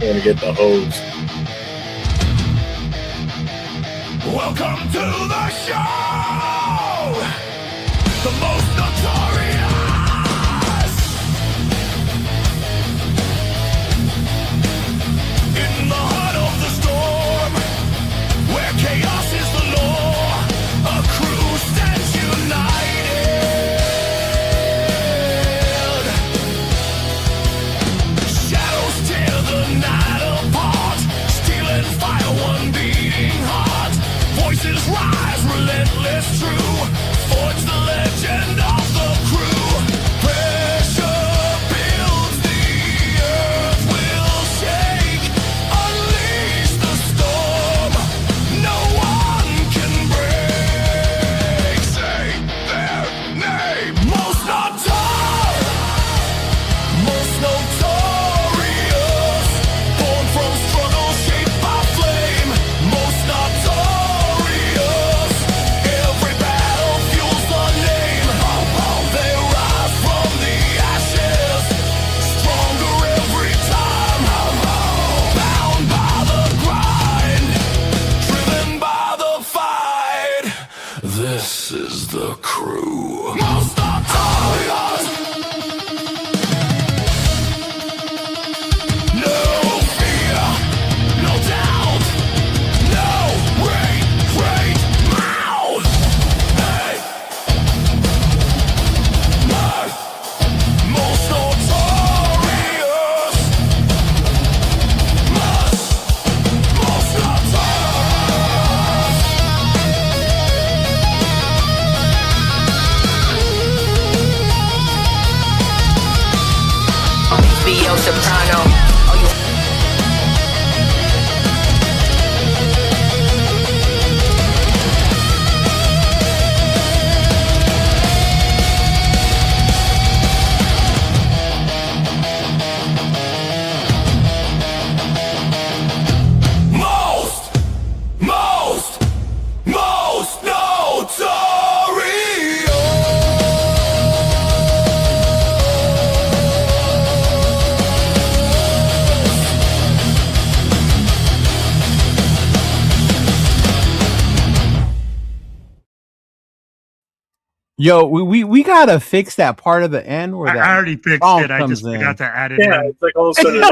trying to get the hose. Welcome to the show! The most notorious! In the heart of the storm, where chaos is the law, a crew stands united. Shadows tear the night apart, stealing fire, one beating heart. Voices rise, relentless, true. Forge the legend of the crew. Pressure builds, the earth will shake. Unleash the storm, no one can break. Say their name. Most notorious. Born from struggle, shaped by flame. Most notorious. Every battle fuels the name. They rise from the ashes, stronger every time. Bound by the grind, driven by the fight. This is the crew. Most notorious. No fear, no doubt, no great mouth. Hey, my most notorious. Most HBO Soprano. Oh, you most notorious. Yo, we gotta fix that part of the end where I that already fixed song it. I comes just in. forgot to add it Yeah, in. it's like all of a sudden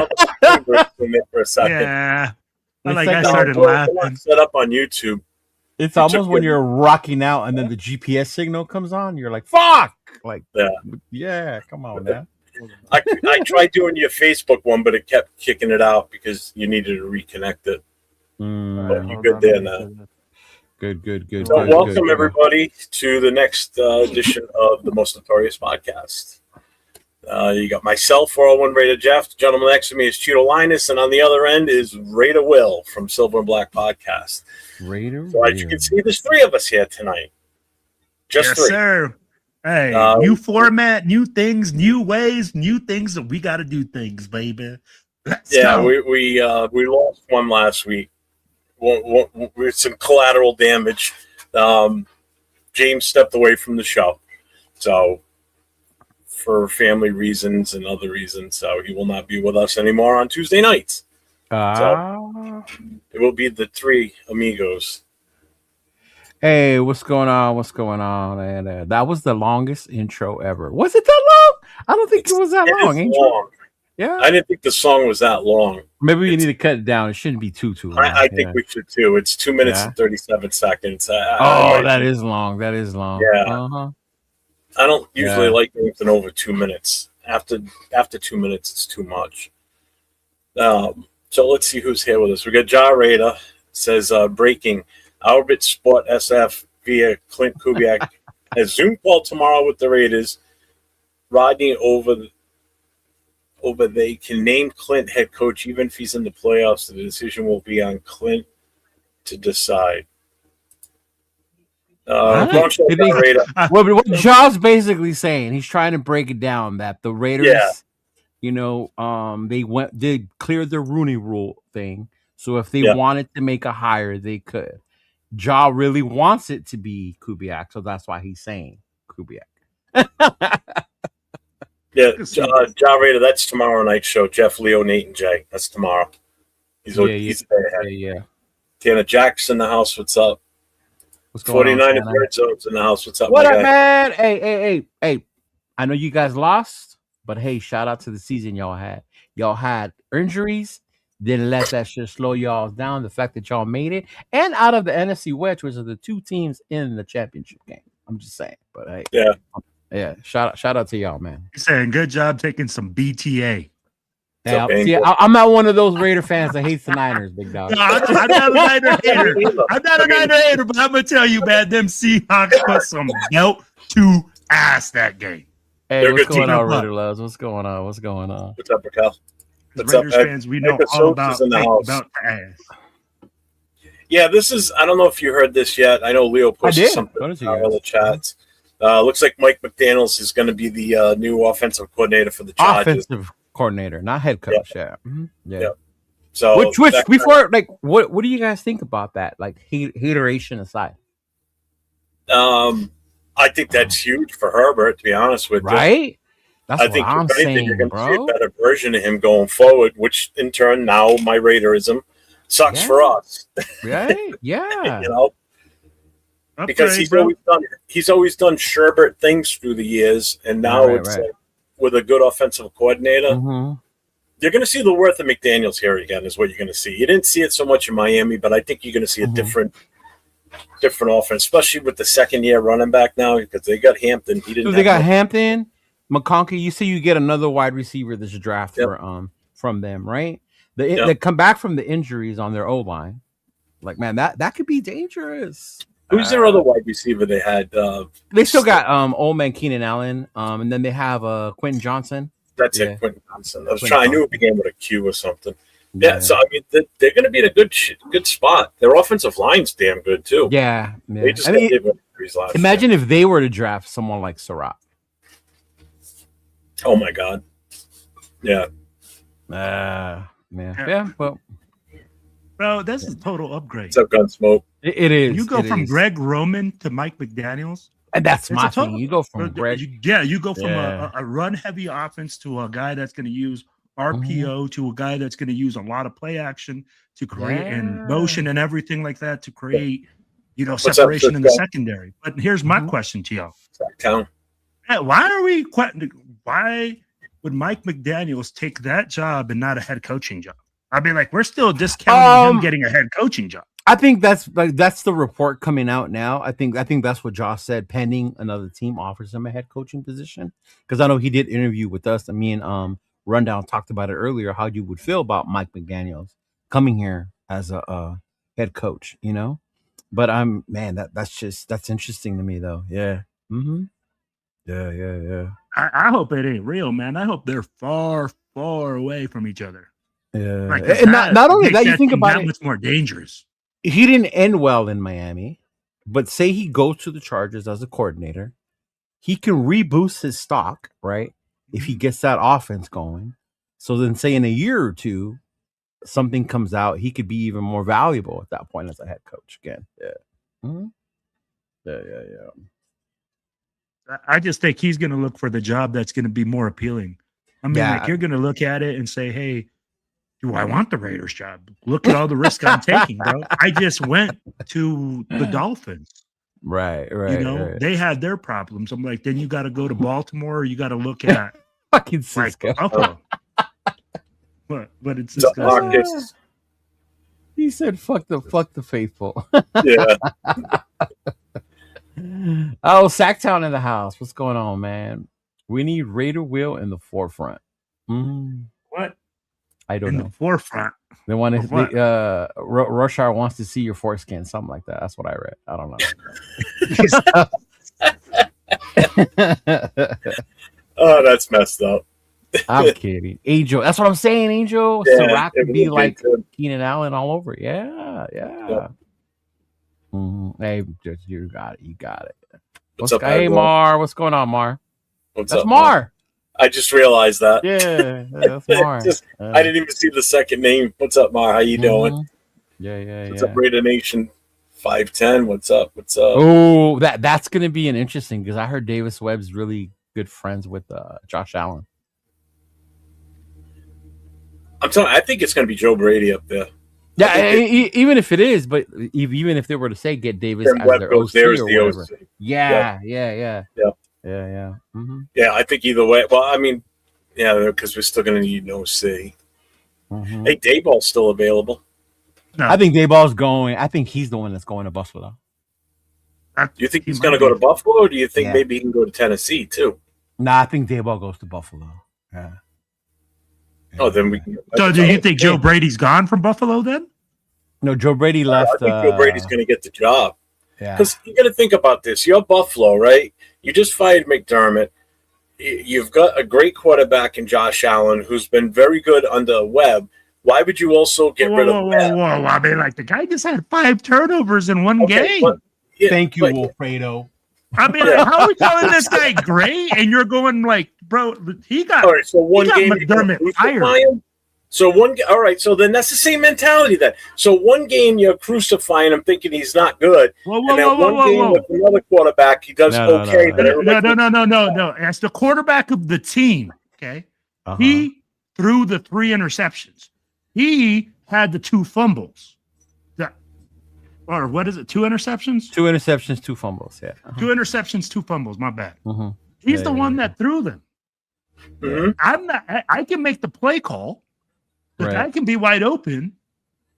another breaks in there for a second. Yeah. It's Like like I the- started We're laughing. not set up on YouTube. It's You almost took when your- you're rocking out and then the GPS signal comes on. You're like, "Fuck!" Like, Yeah. yeah, come on, man. I tried doing your Facebook one, but it kept kicking it out because you needed to reconnect it. But you're good there now. Good. So good, welcome good. everybody to the next edition of the Most Notorious Podcast. You got myself, 401 Raider Jeff. The gentleman next to me is Chidolinus, and on the other end is Raider Will from Silver and Black Podcast. Raider. So as you can see, there's three of us here tonight. Just Yes, three. sir. Hey, new format, new things, new ways, new things that we got to do things, baby. Let's Yeah, go. we lost one last week. With some collateral damage. James stepped away from the show, so for family reasons and other reasons, so he will not be with us anymore on Tuesday nights. It will be the three amigos. Hey, what's going on? And that was the longest intro ever. Was it that long? I don't think it was that long. It is Intro? long. Yeah. I didn't think the song was that long. Maybe you need to cut it down. It shouldn't be too long. I think we should too. It's 2 minutes Yeah. and 37 seconds. That is long. That is long. Yeah. Uh-huh. I don't usually Yeah. like anything over 2 minutes. After 2 minutes, it's too much. So let's see who's here with us. We got Ja Raider. Says breaking. Albert Sport SF via Clint Kubiak has Zoom call tomorrow with the Raiders. Rodney over they can name Clint head coach even if he's in the playoffs. The decision will be on Clint to decide. What Jaw's basically saying, he's trying to break it down that the Raiders, they cleared the Rooney Rule thing. So if they wanted to make a hire, they could. Jaw really wants it to be Kubiak, so that's why he's saying Kubiak. Ja Raider, that's tomorrow night's show. Jeff, Leo, Nate, and Jay. That's tomorrow. He's Yeah, he's there. yeah. Tanner Jackson in the house. What's up? What's going 49 on, of Red Zones in the house. What's up, What my up, guy? man? Hey. I know you guys lost, but hey, shout out to the season y'all had. Y'all had injuries. Didn't let that shit slow y'all down. The fact that y'all made it. And out of the NFC West, which are the two teams in the championship game. I'm just saying. But hey. Yeah. Shout out to y'all, man. He's saying good job taking some BTA. Yeah, see, I'm not one of those Raider fans that hates the Niners, big dog. No, I'm not a Niner hater. I'm not a Niner hater, but I'm gonna tell you, man, them Seahawks put some belt to ass that game. Hey, They're what's good going team. on, Raider loves? What's going on? What's up, Raquel? What's Raiders up, fans, we know Ed all about Soaps is in the house. belt to ass. Yeah, this is. I don't know if you heard this yet. I know Leo posted something in the chats. Looks like Mike McDaniels is going to be the new offensive coordinator for the Chargers. Offensive coordinator, not head coach. Yeah. Yeah. So, which before, like, what do you guys think about that? Like, hateration aside, I think that's huge for Herbert. To be honest with you, right? That's I think what I'm if anything, saying, you're going to see bro. a better version of him going forward. Which in turn, now my Raiderism sucks for us. Right? Yeah. You know. Because he's always done Sherbert things through the years, and now it's like, with a good offensive coordinator, you're going to see the worth of McDaniels here again. Is what you're going to see. You didn't see it so much in Miami, but I think you're going to see a different offense, especially with the second year running back now because they got Hampton. They got Hampton, McConkey. You see, you get another wide receiver this draft from them, right? They come back from the injuries on their O line. Like, man, that could be dangerous. Who's their other wide receiver they had? They still got old man Keenan Allen, and then they have Quentin Johnson. That's it, Quentin Johnson. I knew it began with a Q or something. Yeah, so I mean, they're going to be in a good spot. Their offensive line's damn good too. Yeah. They just got injuries last imagine if they were to draft someone like Surratt. Oh my God. Yeah. Well. Bro, that's a total upgrade. What's up, Gunsmoke? It is. You go from Greg Roman to Mike McDaniels. And that's my thing. You go from Greg. You go from a run-heavy offense to a guy that's going to use RPO to a guy that's going to use a lot of play action to create and motion and everything like that to create, separation in the secondary. But here's my question to y'all. Why would Mike McDaniels take that job and not a head coaching job? I mean, like, we're still discounting him getting a head coaching job. I think that's the report coming out now. I think that's what Josh said, pending another team offers him a head coaching position. Because I know he did interview with us. And me and Rundown talked about it earlier, how you would feel about Mike McDaniels coming here as a head coach, But that's interesting to me though. Yeah. Mm-hmm. Yeah. I hope it ain't real, man. I hope they're far, far away from each other. Yeah, like, and not only that, you think about it, much more dangerous. He didn't end well in Miami, but say he goes to the Chargers as a coordinator, he can reboost his stock, right? If he gets that offense going. So then, say in a year or two, something comes out, he could be even more valuable at that point as a head coach again. Yeah, yeah. I just think he's going to look for the job that's going to be more appealing. I mean, like, you're going to look at it and say, hey, do I want the Raiders job? Look at all the risk I'm taking, bro. I just went to the Dolphins. Right. They had their problems. I'm like, then you got to go to Baltimore or you got to look at fucking Cisco. Buffalo. But it's just he said, fuck the faithful. Yeah. Oh, Sacktown in the house. What's going on, man? We need Raider Will in the forefront. What? I don't know. The forefront. They want to. Rush Hour wants to see your foreskin, something like that. That's what I read. I don't know. Oh, that's messed up. I'm kidding, Angel. That's what I'm saying, Angel. Yeah, Sirac could be like Keenan Allen all over. Yeah. Hey, you got it. What's up, hey, Mar? What's going on, Mar? That's up, Mar? I just realized that. Yeah, that's Mar. I didn't even see the second name. What's up, Mar? How you doing? Yeah. What's up, Raider Nation? 510. What's up? Oh, that's gonna be an interesting because I heard Davis Webb's really good friends with Josh Allen. I'm telling you, I think it's going to be Joe Brady up there. Yeah, even if it is, but even if they were to say get Davis Then as Webb their goes OC there as or the whatever. OC. Yeah. Yeah, I think either way. Well, I mean, yeah, because we're still going to need an OC. Mm-hmm. Hey, Dayball's still available. No, I think Dayball's going. I think he's the one that's going to Buffalo. Do you think he he's might going to go be. to Buffalo, or do you think Yeah. maybe he can go to Tennessee too? Nah, I think Dayball goes to Buffalo. Yeah. Oh, then we. So do you think Joe Brady's gone from Buffalo then? No, Joe Brady left. I think Joe Brady's going to get the job. Yeah. Because you got to think about this. You're Buffalo, right? You just fired McDermott. You've got a great quarterback in Josh Allen, who's been very good under Webb. Why would you also get rid of Webb? Whoa. I mean, like, the guy just had 5 turnovers in one game. But, Thank you, but- Wilfredo. I mean, like, how are we calling this guy great? And you're going like, bro, he got All right, so one got game McDermott you fired. crucify him. So all right, so then that's the same mentality then. So one game you're crucifying him, thinking he's not good, and then one game with another quarterback he does okay. But No. As the quarterback of the team, okay, he threw the 3 interceptions. He had the 2 fumbles. Or what is it? 2 interceptions? 2 interceptions, 2 fumbles. Yeah. 2 interceptions, 2 fumbles. My bad. Mhm. He's the one that threw them. Mhm. I'm not. I can make the play call. The Right. guy can be wide open,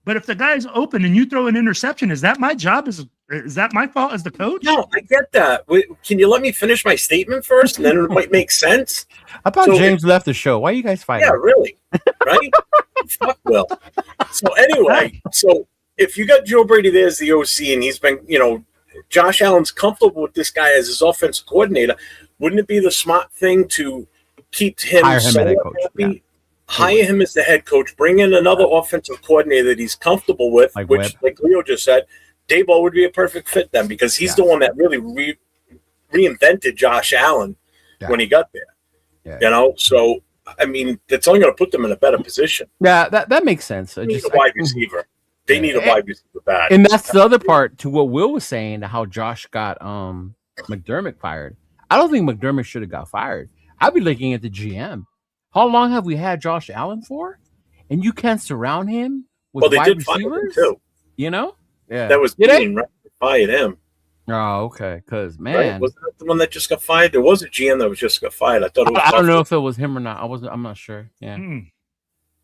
but if the guy's open and you throw an interception, is that my job? Is that my fault as the coach? No, I get that. Wait, can you let me finish my statement first, and then it might make sense? I thought So James left the show. Why are you guys fighting? Yeah, really, right? Fuck Will. So anyway, so if you got Joe Brady there as the OC, and he's been, Josh Allen's comfortable with this guy as his offensive coordinator, wouldn't it be the smart thing to keep him Hire him as head somewhat coach, happy? yeah. Hire him as the head coach, bring in another offensive coordinator that he's comfortable with, Like which, Webb. like Leo just said, Dayball would be a perfect fit then, because he's the one that really reinvented Josh Allen when he got there. Yeah. So I mean, that's only going to put them in a better position. Yeah, that makes sense. They need a wide receiver. They need a wide receiver bad. And that's the other part to what Will was saying, how Josh got McDermott fired. I don't think McDermott should have got fired. I'd be looking at the GM. How long have we had Josh Allen for? And you can't surround him with they wide did fire him receivers? too. Yeah. That was Did they? Dean, right? They fired him. Oh, okay. Because Right? man, Wasn't that the one that just got fired? There was a GM that was just got fired. I thought it was I don't know Buffalo. if it was him or not. I'm not sure. Yeah.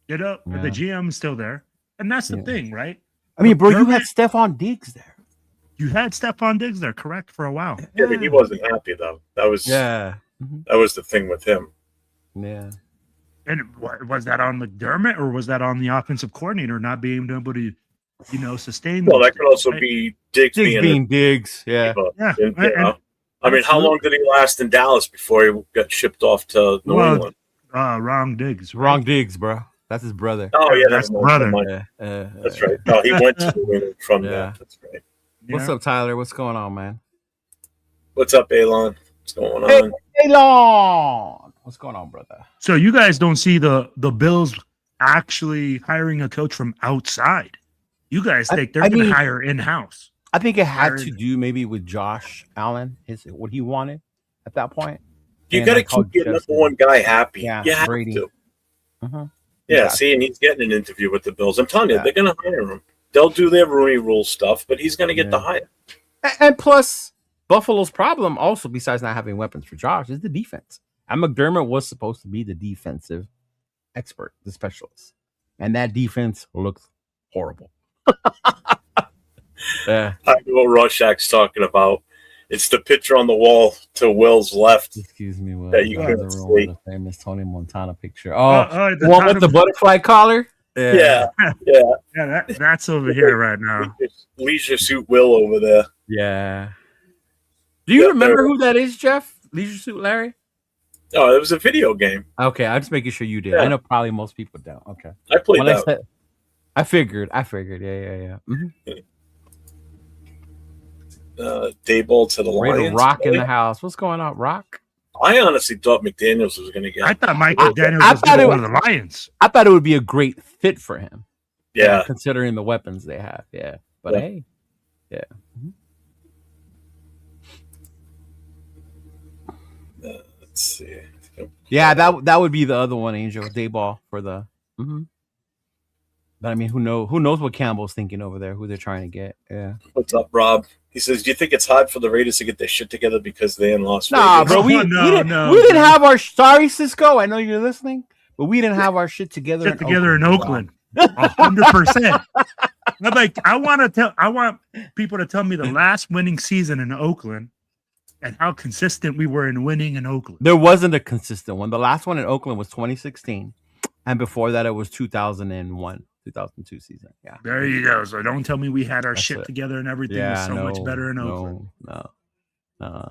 The GM is still there, and that's the thing, right? I mean, bro, you had Stephon Diggs there. You had Stephon Diggs there, correct, for a while. Yeah, but he wasn't happy though. That was that was the thing with him. Yeah. And was that on McDermott or was that on the offensive coordinator not being able to, sustain? Well, those that could things, also right? be Diggs being Diggs. Yeah. Yeah. I mean, how long did he last in Dallas before he got shipped off to New England? Wrong Diggs. Right? Wrong Diggs, bro. That's his brother. Oh yeah, That's that's brother. That's right. No, he went to New England from that. That's right. What's up, Tyler? What's going on, man? What's up, Elon? What's going on? Hey, Long. What's going on, brother? So you guys don't see the Bills actually hiring a coach from outside. You guys think they're going to hire in-house. I think it had to do maybe with Josh Allen, what he wanted at that point. You got to keep your number one guy happy. Yeah, you have Brady. to. Mhm. Yeah, see, and he's getting an interview with the Bills. I'm telling you, they're going to hire him. They'll do their Rooney Rule stuff, but he's going to get the hire. And plus, Buffalo's problem also, besides not having weapons for Josh, is the defense. And McDermott was supposed to be the defensive expert, the specialist. And that defense looked horrible. Yeah. I know what Rorschach's talking about. It's the picture on the wall to Will's left. Excuse me, Will. That you in couldn't the room see. with the famous Tony Montana picture. Oh, the one with the butterfly collar? Yeah. That's over here right now. Leisure Suit Will over there. Yeah. Do you remember who that is, Jeff? Leisure Suit Larry? Oh, it was a video game. Okay, I'm just making sure you did. Yeah. I know probably most people don't. Okay. I played that. I figured. Yeah. Mm-hmm. Dayball to the Lions. Rock in the house. What's going on, Rock? I honestly thought McDaniels was going to get. I thought Mike McDaniels was going to go to the Lions. I thought it would be a great fit for him. Yeah. Considering the weapons they have. Yeah. But hey. Yeah. Let's see. Yeah, that would be the other one, Angel Dayball for the. Mm-hmm. But I mean, who knows what Campbell's thinking over there, who they're trying to get. Yeah. What's up, Rob? He says, "Do you think it's hard for the Raiders to get their shit together because they're in Las Nah, Vegas?" bro, we didn't have our sorry, Cisco. I know you're listening, but we didn't have our shit together. In Oakland. 100%. I'm like, I want people to tell me the last winning season in Oakland and how consistent we were in winning in Oakland. There wasn't a consistent one. The last one in Oakland was 2016, and before that it was 2001, 2002 season. Yeah. There you go. So don't tell me we had our shit it. together and everything was so much better in Oakland. No.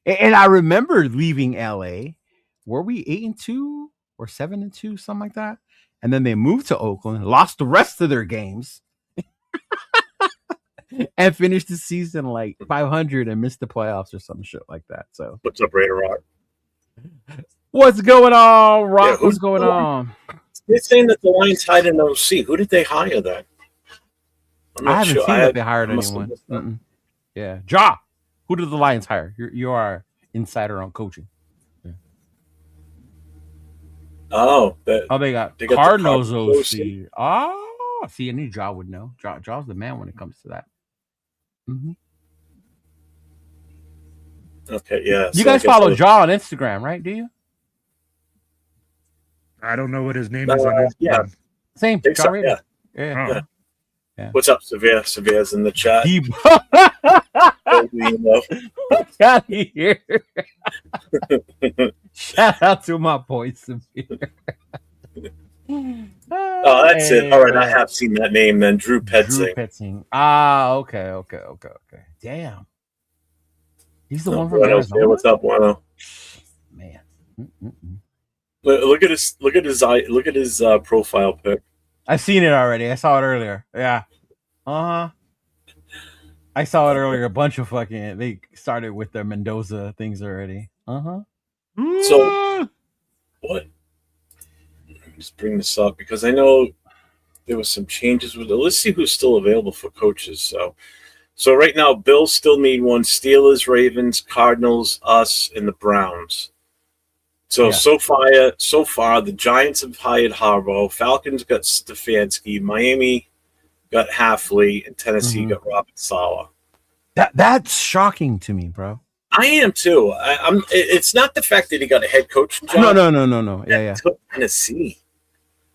And I remember leaving LA. Were we 8-2 or 7-2, something like that? And then they moved to Oakland, lost the rest of their games, and finished the season like 500 and missed the playoffs or some shit like that. So what's up, Raider Rock? What's going on, Rock? What's going on? They're saying that the Lions hired an OC. Who did they hire then? I haven't seen that they hired anyone. Yeah, Ja. Who did the Lions hire? You are insider on coaching. Yeah. They got Cardinals OC. See, I knew Ja would know. Ja's the man when it comes to that. Mm-hmm. Okay, yeah. You guys follow Ja on Instagram, right? Do you? I don't know what his name is on Instagram. Yeah. Same. So, yeah. Yeah. What's up, Severe? Severe's in the chat. Get out of here. Shout out to my boy Severe. Oh, that's it. All right, I have seen that name then. Drew Petzing. Okay. Damn. He's the one from Arizona. What's up, Wano? Man. Look at his profile pic. I've seen it already. I saw it earlier. Yeah. I saw it earlier. A bunch of fucking. They started with their Mendoza things already. So, what? Let me just bring this up because I know there was some changes with it. Let's see who's still available for coaches. So right now, Bills still need one. Steelers, Ravens, Cardinals, us, and the Browns. So far, the Giants have hired Harbaugh. Falcons got Stefanski. Miami got Halfley, and Tennessee got Robert Saleh. That's shocking to me, bro. I am too. It's not the fact that he got a head coach job. No. Yeah. Tennessee.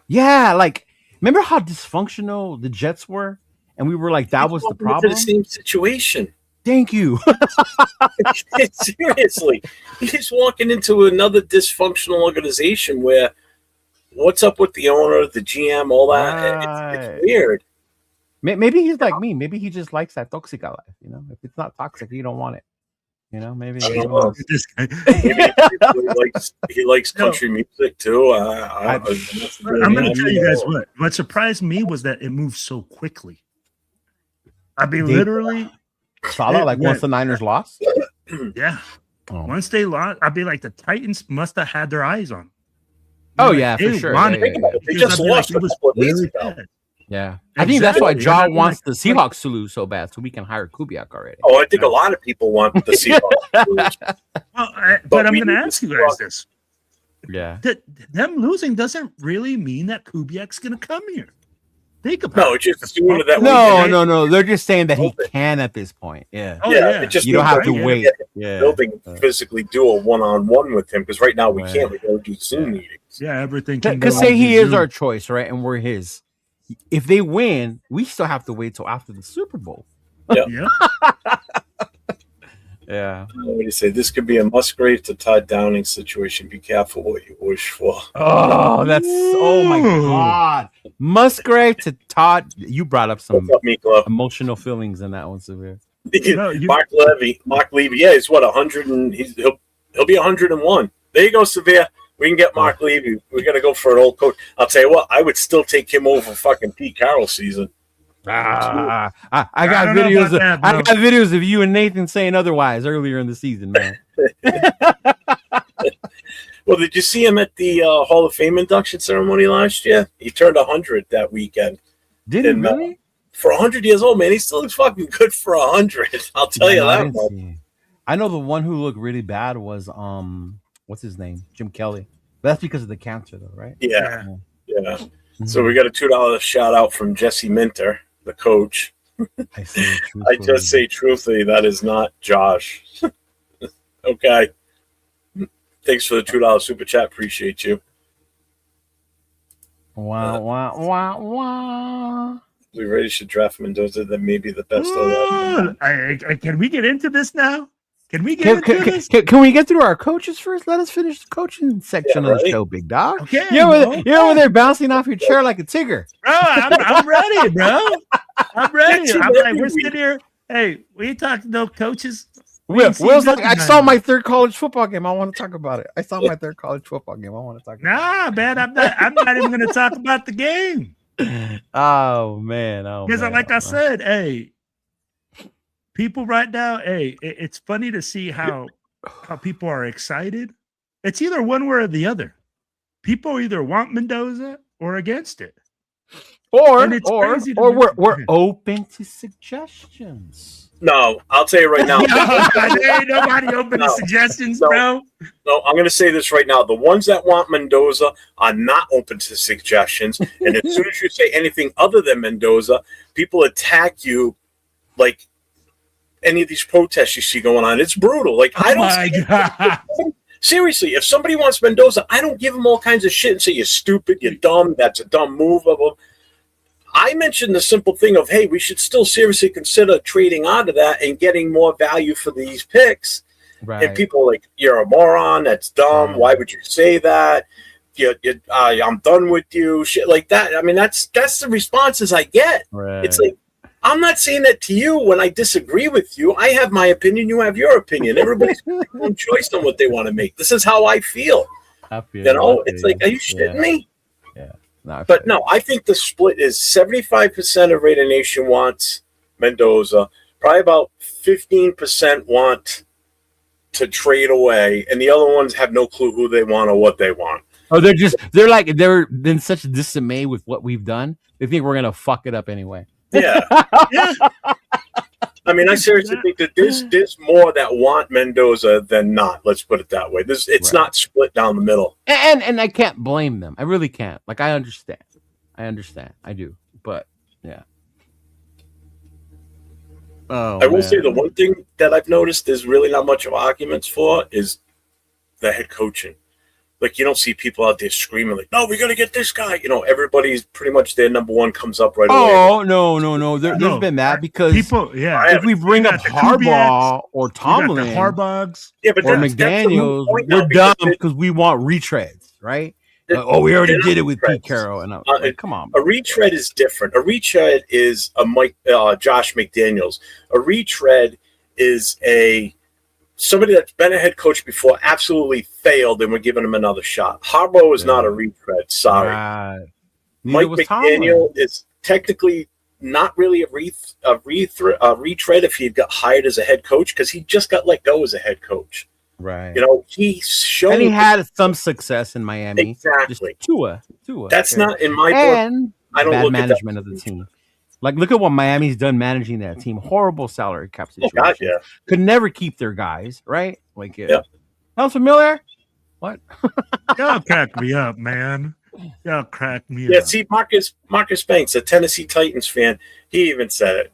Yeah, like remember how dysfunctional the Jets were, and we were like, that was the problem. The same situation. Thank you. Seriously, he's walking into another dysfunctional organization where what's up with the owner, the GM, all that? Right. It's weird. Maybe he's like me. Maybe he just likes that toxic life. You know, if it's not toxic, you don't want it. You know, maybe. I don't know. Maybe he likes country music too. I'm going to tell you guys what surprised me was that it moved so quickly. I mean, literally. Saleh, like once the Niners lost? Yeah. Once they lost, I'd be like, the Titans must have had their eyes on. Oh, yeah, for sure. They just lost a couple of days ago. Yeah. I think that's why Ja wants the Seahawks to lose so bad, so we can hire Kubiak already. Oh, I think a lot of people want the Seahawks to lose. But I'm going to ask you guys this. Yeah. Them losing doesn't really mean that Kubiak's going to come here. Think about No, it's just doing it that way. No. They're just saying that he can at this point. Yeah. It just you don't have to wait. Building physically do a one-on-one with him because right now we can't. We go do Zoom meetings. Yeah, everything. Because say he is our choice, right? And we're his. If they win, we still have to wait till after the Super Bowl. Yeah. Yeah. What do you say? This could be a Musgrave to Todd Downing situation. Be careful what you wish for. Oh, oh my God. Musgrave to Todd. You brought up some emotional feelings in that one, Severe. Mark Levy. Yeah, he's what 100 and he'll be 101. There you go, Severe. We can get Mark Levy. We're gonna go for an old coach. I'll tell you what, I would still take him over fucking Pete Carroll season. I got videos. I got videos of you and Nathan saying otherwise earlier in the season, man. Well, did you see him at the Hall of Fame induction ceremony last year? He turned 100 that weekend. Did he really? For 100 years old, man, he still looks fucking good for 100. I'll tell you that much. I know the one who looked really bad was what's his name? Jim Kelly. But that's because of the cancer, though, right? Yeah. So we got a $2 shout out from Jesse Minter, the coach. I just say truthfully, that is not Josh. Okay. Thanks for the $2 super chat. Appreciate you. Wow. We really should draft Mendoza. That may be the best of that. Can we get into this now? Can we get into this? Can we get through our coaches first? Let us finish the coaching section of the show, big dog. Okay, you're over there bouncing off your chair like a tigger. Bro, I'm ready, bro. I'm ready. I'm like, we're sitting here. Hey, we ain't talking no coaches. Will's like, I saw my third college football game. I want to talk about it. I saw my third college football game. I want to talk about it. Nah, man, I'm not even going to talk about the game. Oh man. Because like I said, hey, people right now, hey, it's funny to see how people are excited. It's either one way or the other. People either want Mendoza or against it. Or we're open to suggestions. No, I'll tell you right now. There ain't nobody open to suggestions, bro. No, I'm going to say this right now. The ones that want Mendoza are not open to suggestions. And as soon as you say anything other than Mendoza, people attack you like any of these protests you see going on. It's brutal. Like, I don't seriously, if somebody wants Mendoza, I don't give them all kinds of shit and say, you're stupid, you're dumb, that's a dumb move. I mentioned the simple thing of, hey, we should still seriously consider trading out of that and getting more value for these picks. Right. And people are like, you're a moron, that's dumb. Why would you say that? I'm done with you. Shit like that. I mean, that's the responses I get. Right. It's like, I'm not saying that to you when I disagree with you. I have my opinion. You have your opinion. Everybody's got their own choice on what they want to make. This is how I feel. It's like, are you shitting me? Yeah. But no, I think the split is 75% of Raider Nation wants Mendoza. Probably about 15% want to trade away, and the other ones have no clue who they want or what they want. Oh, they're in such dismay with what we've done. They think we're gonna fuck it up anyway. Yeah. I mean, I seriously think that there's more that want Mendoza than not. Let's put it that way. It's not split down the middle. And I can't blame them. I really can't. Like, I understand. I do. But yeah. I will say the one thing that I've noticed there's really not much of arguments for is the head coaching. Like, you don't see people out there screaming like, no, we're going to get this guy. You know, everybody's pretty much their number one comes up right away. Oh, no. There's been that because people, if we bring up Harbaugh or Tomlin or McDaniels, we're dumb because we want retreads, right? We already did it with Pete Carroll. And like, come on. A retread is different. A retread is a Josh McDaniels. A retread is somebody that's been a head coach before, absolutely failed, and we're giving him another shot. Harbaugh is not a retread. Sorry. Mike McDaniel is technically not really a retread if he got hired as a head coach because he just got let go as a head coach. Right. You know, he showed. And he had some success in Miami. Exactly. Just Tua. That's not in my book. I don't look management of the team. Like, look at what Miami's done managing that team. Horrible salary cap situation. Oh, God, yeah. Could never keep their guys, right? Like, sounds familiar? What? Y'all crack me up, man. Y'all crack me up. Yeah, see, Marcus Banks, a Tennessee Titans fan, he even said it.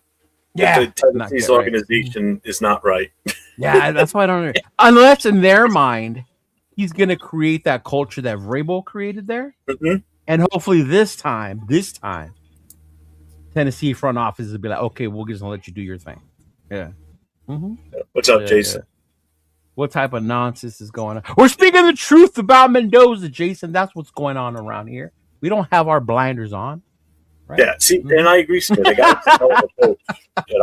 Yeah. The Tennessee's organization is not right. Yeah, that's why I don't know. Unless in their mind, he's going to create that culture that Vrabel created there. Mm-hmm. And hopefully this time, Tennessee front office will be like, okay, we're just gonna let you do your thing. Yeah. Mm-hmm. What's up, Jason? Yeah. What type of nonsense is going on? We're speaking the truth about Mendoza, Jason. That's what's going on around here. We don't have our blinders on. Right? Yeah. See, and I agree, Smith. They got to know the coach, you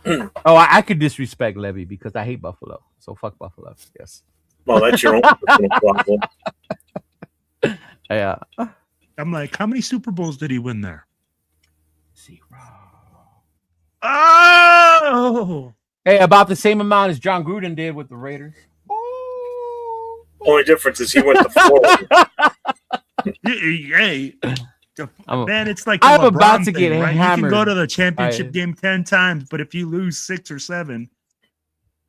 know. I could disrespect Levy because I hate Buffalo. So fuck Buffalo. Yes. Well, that's your own problem. Yeah. I'm like, how many Super Bowls did he win there? 0. Oh! Hey, about the same amount as John Gruden did with the Raiders. Only difference is he went to Florida. Hey, man, it's like I'm about to get hammered. You can go to the championship game 10 times, but if you lose 6 or 7,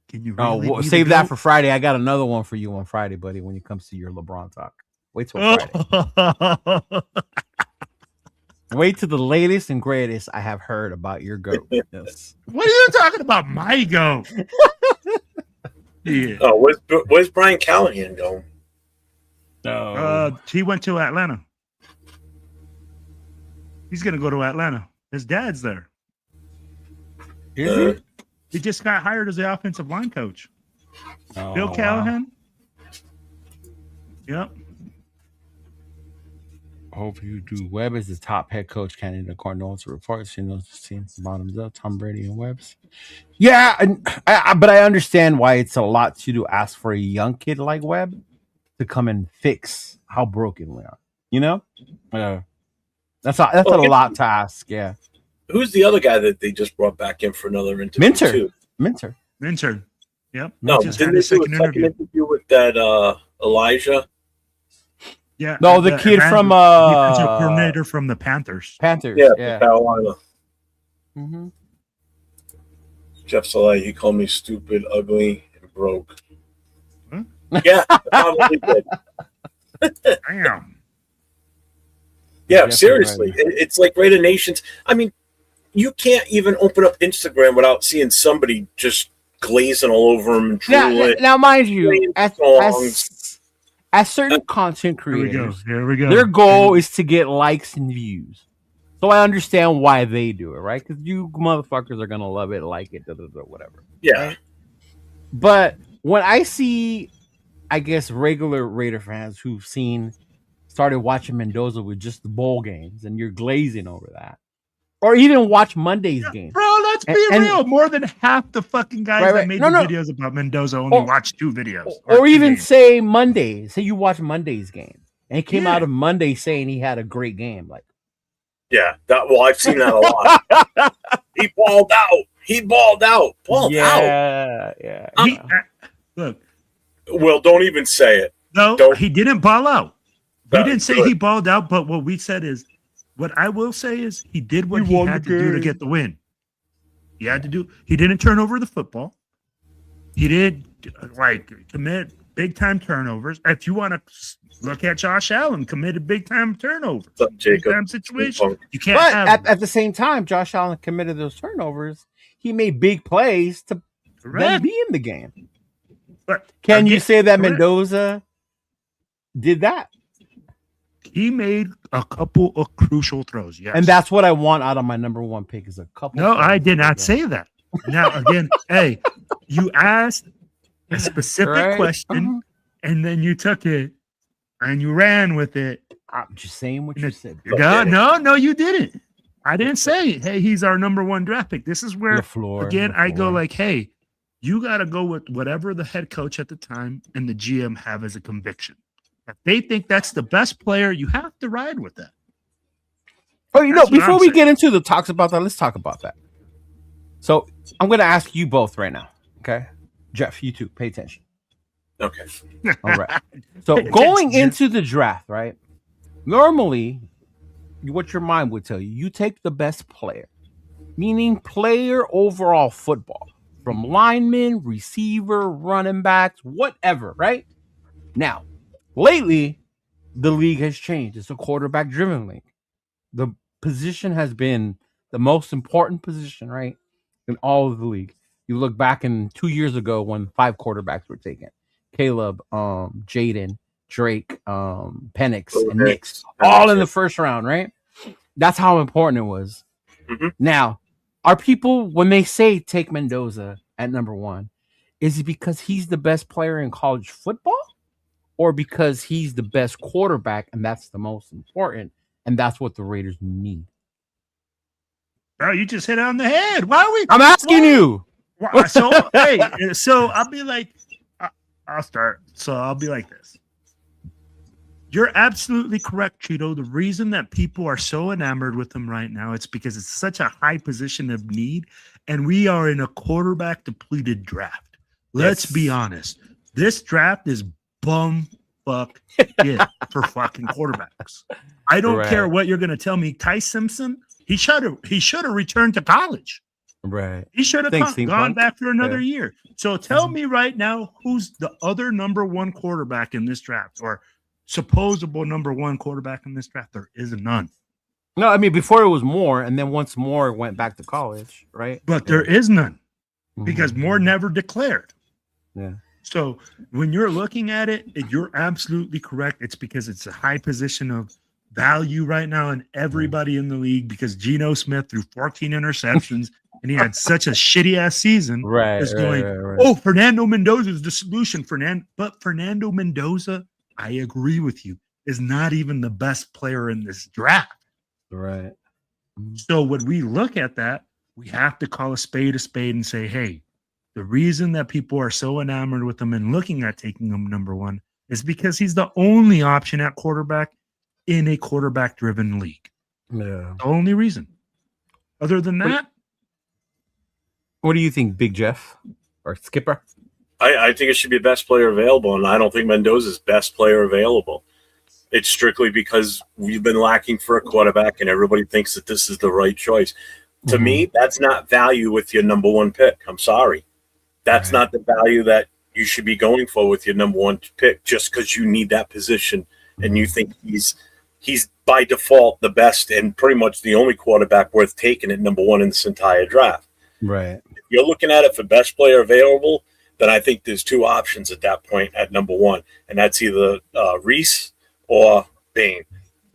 can you really save that for Friday. I got another one for you on Friday, buddy, when it comes to your LeBron talk. Wait till Friday. Wait till the latest and greatest I have heard about your goat. Yes. What are you talking about, my goat? Yeah. Oh, where's Brian Callahan going? No. He went to Atlanta. He's gonna go to Atlanta. His dad's there. Is He just got hired as the offensive line coach. Oh, Bill Callahan. Yep. Hope you do. Webb is the top head coach candidate according to reports. She knows the team bottoms up. Tom Brady and Webb's. Yeah, but I understand why it's a lot to ask for a young kid like Webb to come and fix how broken we are. You know, that's a lot to ask. Yeah. Who's the other guy that they just brought back in for another interview? Minter. Yep. No, Just didn't had they a do a second interview with that Elijah? Yeah. No, the kid from defensive coordinator from the Panthers. Yeah. Carolina. Mm-hmm. Jeff Saleh, he called me stupid, ugly, and broke. Huh? Yeah, probably did. Damn. Yeah, seriously. It's like Raider Nations. I mean, you can't even open up Instagram without seeing somebody just glazing all over them and drooling. Now, mind you, as certain content creators, Here we go. their goal is to get likes and views. So I understand why they do it, right? Because you motherfuckers are gonna love it, like it, whatever. Yeah. Right? But when I see, I guess, regular Raider fans who've started watching Mendoza with just the bowl games, and you're glazing over that, or even watch Monday's game. Bro, let's be real. More than half the fucking guys that made videos about Mendoza only watched 2 videos. Or even say Monday. Say you watch Monday's game. And he came out of Monday saying he had a great game. Like, yeah. I've seen that a lot. He balled out. Balled out. Yeah. Look. Well, don't even say it. No, he didn't ball out. We didn't say good. he balled out, but what we said is, what I will say is he did what he had to do to get the win. He had to do. He didn't turn over the football. He did commit big time turnovers. If you want to look at Josh Allen, committed big time turnovers, big time situation. You can't. But at the same time, Josh Allen committed those turnovers. He made big plays to then be in the game. But can you say that Mendoza did that? He made a couple of crucial throws, yes. And that's what I want out of my number 1 pick is a couple. No, I did not say that. Now, again, hey, you asked a specific question, and then you took it, and you ran with it. I'm just saying what you said. No, you didn't. I didn't say, hey, he's our number 1 draft pick. This is where, I go like, hey, you got to go with whatever the head coach at the time and the GM have as a conviction. If they think that's the best player, you have to ride with that. Oh, before we get into the talks about that, let's talk about that. So I'm going to ask you both right now. Okay. Jeff, you too. Pay attention. Okay. All right. So going into the draft, right? Normally, what your mind would tell you, you take the best player, meaning player overall football, from lineman, receiver, running backs, whatever, right? Now, lately, the league has changed. It's a quarterback-driven league. The position has been the most important position, right, in all of the league. You look back in 2 years ago when 5 quarterbacks were taken. Caleb, Jaden, Drake, Penix, and Nix, all in the first round, right? That's how important it was. Mm-hmm. Now, are people, when they say take Mendoza at number 1, is it because he's the best player in college football? Or because he's the best quarterback and that's the most important, and that's what the Raiders need? Oh, you just hit it on the head. Why are we? I'm asking you. So, so I'll be like, I'll start. So I'll be like this. You're absolutely correct, Cheeto. The reason that people are so enamored with him right now, it's because it's such a high position of need, and we are in a quarterback depleted draft. Let's be honest. This draft is bum fuck it for fucking quarterbacks. I don't care what you're gonna tell me. Ty Simpson, he should have returned to college. Right. He should have gone back for another year. So tell me right now, who's the other number 1 quarterback in this draft? Or supposable number one quarterback in this draft? There is none. No, I mean before it was Moore, and then once Moore went back to college, right? But there is none because Moore never declared. Yeah. So when you're looking at it, you're absolutely correct. It's because it's a high position of value right now in everybody in the league because Geno Smith threw 14 interceptions and he had such a shitty ass season. Right. Oh, Fernando Mendoza is the solution. But Fernando Mendoza, I agree with you, is not even the best player in this draft. Right. So when we look at that, we have to call a spade and say, hey, the reason that people are so enamored with him and looking at taking him number one is because he's the only option at quarterback in a quarterback-driven league. Yeah. The only reason. Other than that, what do you think, Big Jeff or Skipper? I think it should be best player available, and I don't think Mendoza's best player available. It's strictly because we've been lacking for a quarterback, and everybody thinks that this is the right choice. To me, that's not value with your number one pick. I'm sorry. That's not the value that you should be going for with your number one pick just because you need that position and you think he's by default the best and pretty much the only quarterback worth taking at number one in this entire draft. Right. If you're looking at it for best player available, then I think there's two options at that point at number one, and that's either Reese or Bain.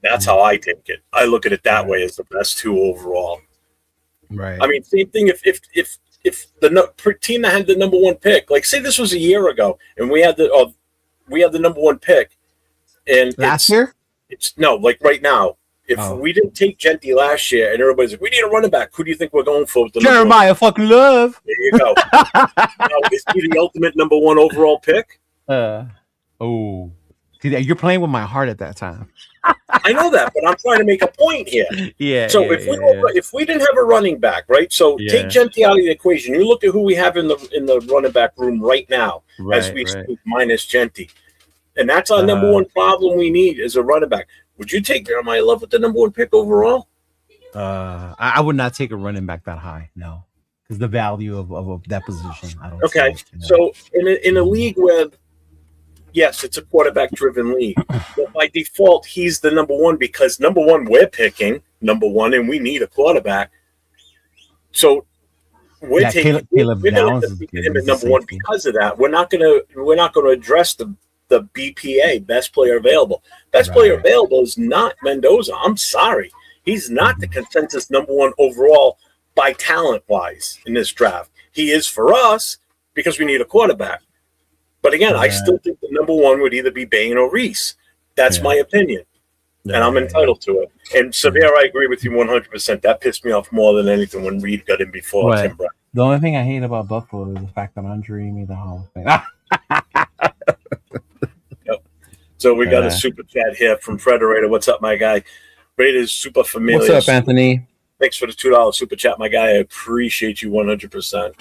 That's how I take it. I look at it that way as the best two overall. Right. I mean, same thing if the team that had the number one pick, like say this was a year ago, and we had the number one pick, and last year, it's no, like right now. If we didn't take Genty last year, and everybody's like, we need a running back. Who do you think we're going for? With the Jeremiah fucking Love. There you go. Now, is he the ultimate number one overall pick? See, you're playing with my heart at that time. I know that, but I'm trying to make a point here. Yeah. So if we didn't have a running back, right? So take Genty out of the equation. You look at who we have in the running back room right now, as we speak, minus Genty, and that's our number one problem we need is a running back. Would you take Jeremiah Love with the number one pick overall? I would not take a running back that high. No, because the value of that position. I don't. Okay, so in a league where, yes, it's a quarterback-driven league, but by default, he's the number one because number one, we're picking number one, and we need a quarterback. So we're taking Caleb Downs him at number one because of that. We're not gonna address the BPA, best player available. Best player available is not Mendoza. I'm sorry. He's not the consensus number one overall by talent-wise in this draft. He is for us because we need a quarterback. But again, I still think the number one would either be Bain or Reese. That's my opinion. And I'm entitled to it. And Severe, I agree with you 100%. That pissed me off more than anything when Reed got in before Tim Brown. The only thing I hate about Buffalo is the fact that I'm dreaming the Hall of Fame. So we got a super chat here from Frederator. What's up, my guy? Raiders super familiar. What's up, Anthony? Thanks for the $2 super chat, my guy. I appreciate you 100%.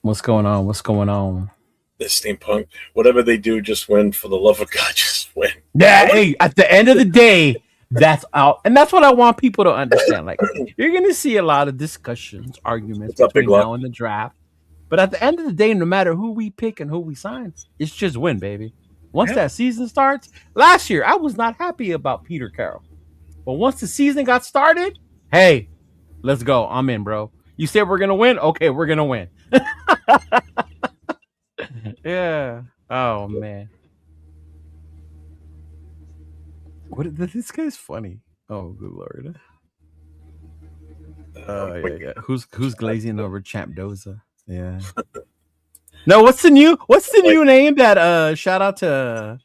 What's going on? This steampunk, whatever they do, just win. For the love of God, just win. Yeah, hey, at the end of the day, that's out. And that's what I want people to understand. Like, you're going to see a lot of discussions, arguments between now and the draft. But at the end of the day, no matter who we pick and who we sign, it's just win, baby. Once that season starts, last year, I was not happy about Peter Carroll. But once the season got started, hey, let's go. I'm in, bro. You said we're going to win? Okay, we're going to win. Yeah. Oh, man. This guy's funny. Oh, good Lord. Yeah. Who's glazing over Champ Doza? Yeah. No, what's the new name that shout out to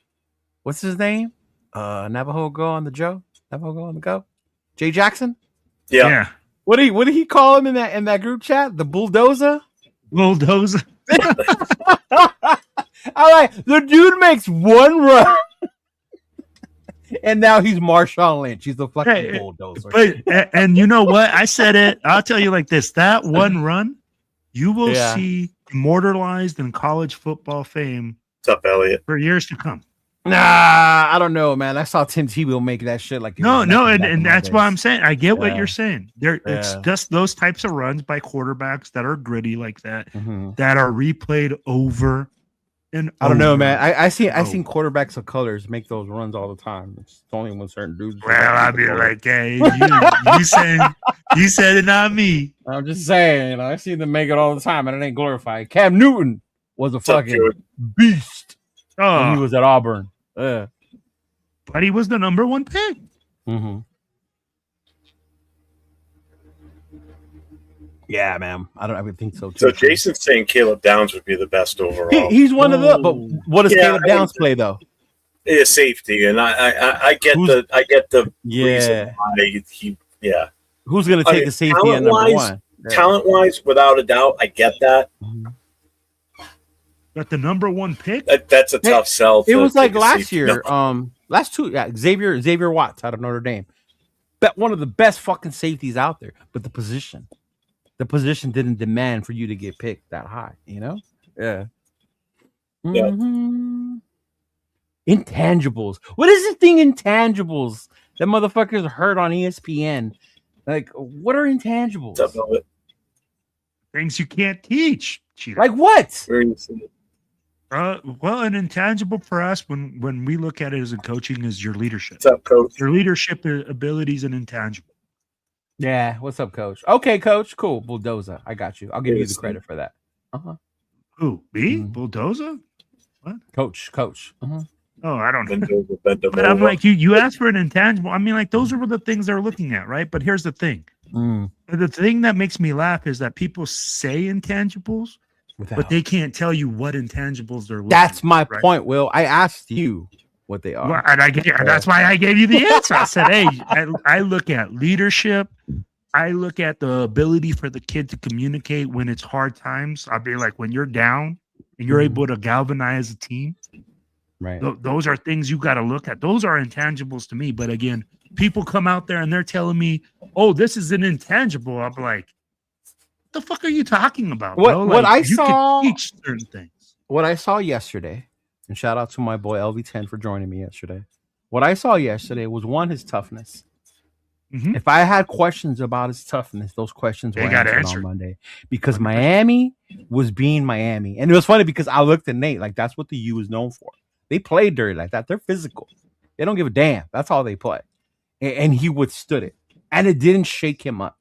what's his name? Navajo Go on the Go? Jay Jackson? Yeah. What did he call him in that group chat? The bulldozer? Bulldozer. All right, the dude makes one run. And now he's Marshawn Lynch. He's the fucking bulldozer. And you know what? I said it. I'll tell you like this. That one run, you will see immortalized in college football fame. What's up, Elliot? For years to come. Nah, I don't know, man. I saw Tim Tebow make that shit like and that's why I'm saying I get what you're saying. It's just those types of runs by quarterbacks that are gritty like that, that are replayed over and I don't know, over man. I seen and quarterbacks of colors make those runs all the time. It's only when certain dudes. well, I'd be like, hey, you said it, not me. I'm just saying, I see them make it all the time, and it ain't glorified. Cam Newton was a fucking beast when he was at Auburn. But he was the number 1 pick. Mm-hmm. Yeah, man. I would think so too. So Jason's saying Caleb Downs would be the best overall. He's one of the. But what does Caleb Downs play though? Is safety, and I get the reason why he. Who's going to take a safety at number 1? Talent-wise, without a doubt, I get that. But the number 1 pick? That's a tough sell. It was like last year. Last 2, Xavier Watts out of Notre Dame. Bet one of the best fucking safeties out there, but the position didn't demand for you to get picked that high. You know? Yeah. Mm-hmm. Intangibles. What is this thing? Intangibles. That motherfuckers heard on ESPN. Like, what are intangibles? Things you can't teach. Cheetah. Like what? Where you see it? Well, an intangible for us when we look at it as a coaching is your leadership. What's up, coach? Your leadership abilities and intangible. Yeah. What's up, coach? Okay, coach. Cool. Bulldozer. I got you. I'll give you the credit for that. Who? Me? Bulldozer? What? Coach. Oh, I don't know. Bend But I'm like, you asked for an intangible. I mean, like, those are the things they're looking at, right? But here's the thing. The thing that makes me laugh is that people say intangibles, but they can't tell you what intangibles they're looking That's my at, right? point, Will. I asked you what they are. Well, and that's why I gave you the answer. I said, hey, I look at leadership. I look at the ability for the kid to communicate when it's hard times. I'll be like, when you're down and you're able to galvanize a team, right? Those are things you got to look at. Those are intangibles to me. But again, people come out there and they're telling me, oh, this is an intangible. I'm like, what the fuck are you talking about? Bro? What I you saw, can teach certain things. What I saw yesterday, and shout out to my boy LV10 for joining me yesterday. What I saw yesterday was his toughness. If I had questions about his toughness, those questions were answered on Monday because Miami was being Miami. And it was funny because I looked at Nate like that's what the U is known for. They play dirty like that. They're physical. They don't give a damn. That's all they play. And he withstood it. And it didn't shake him up.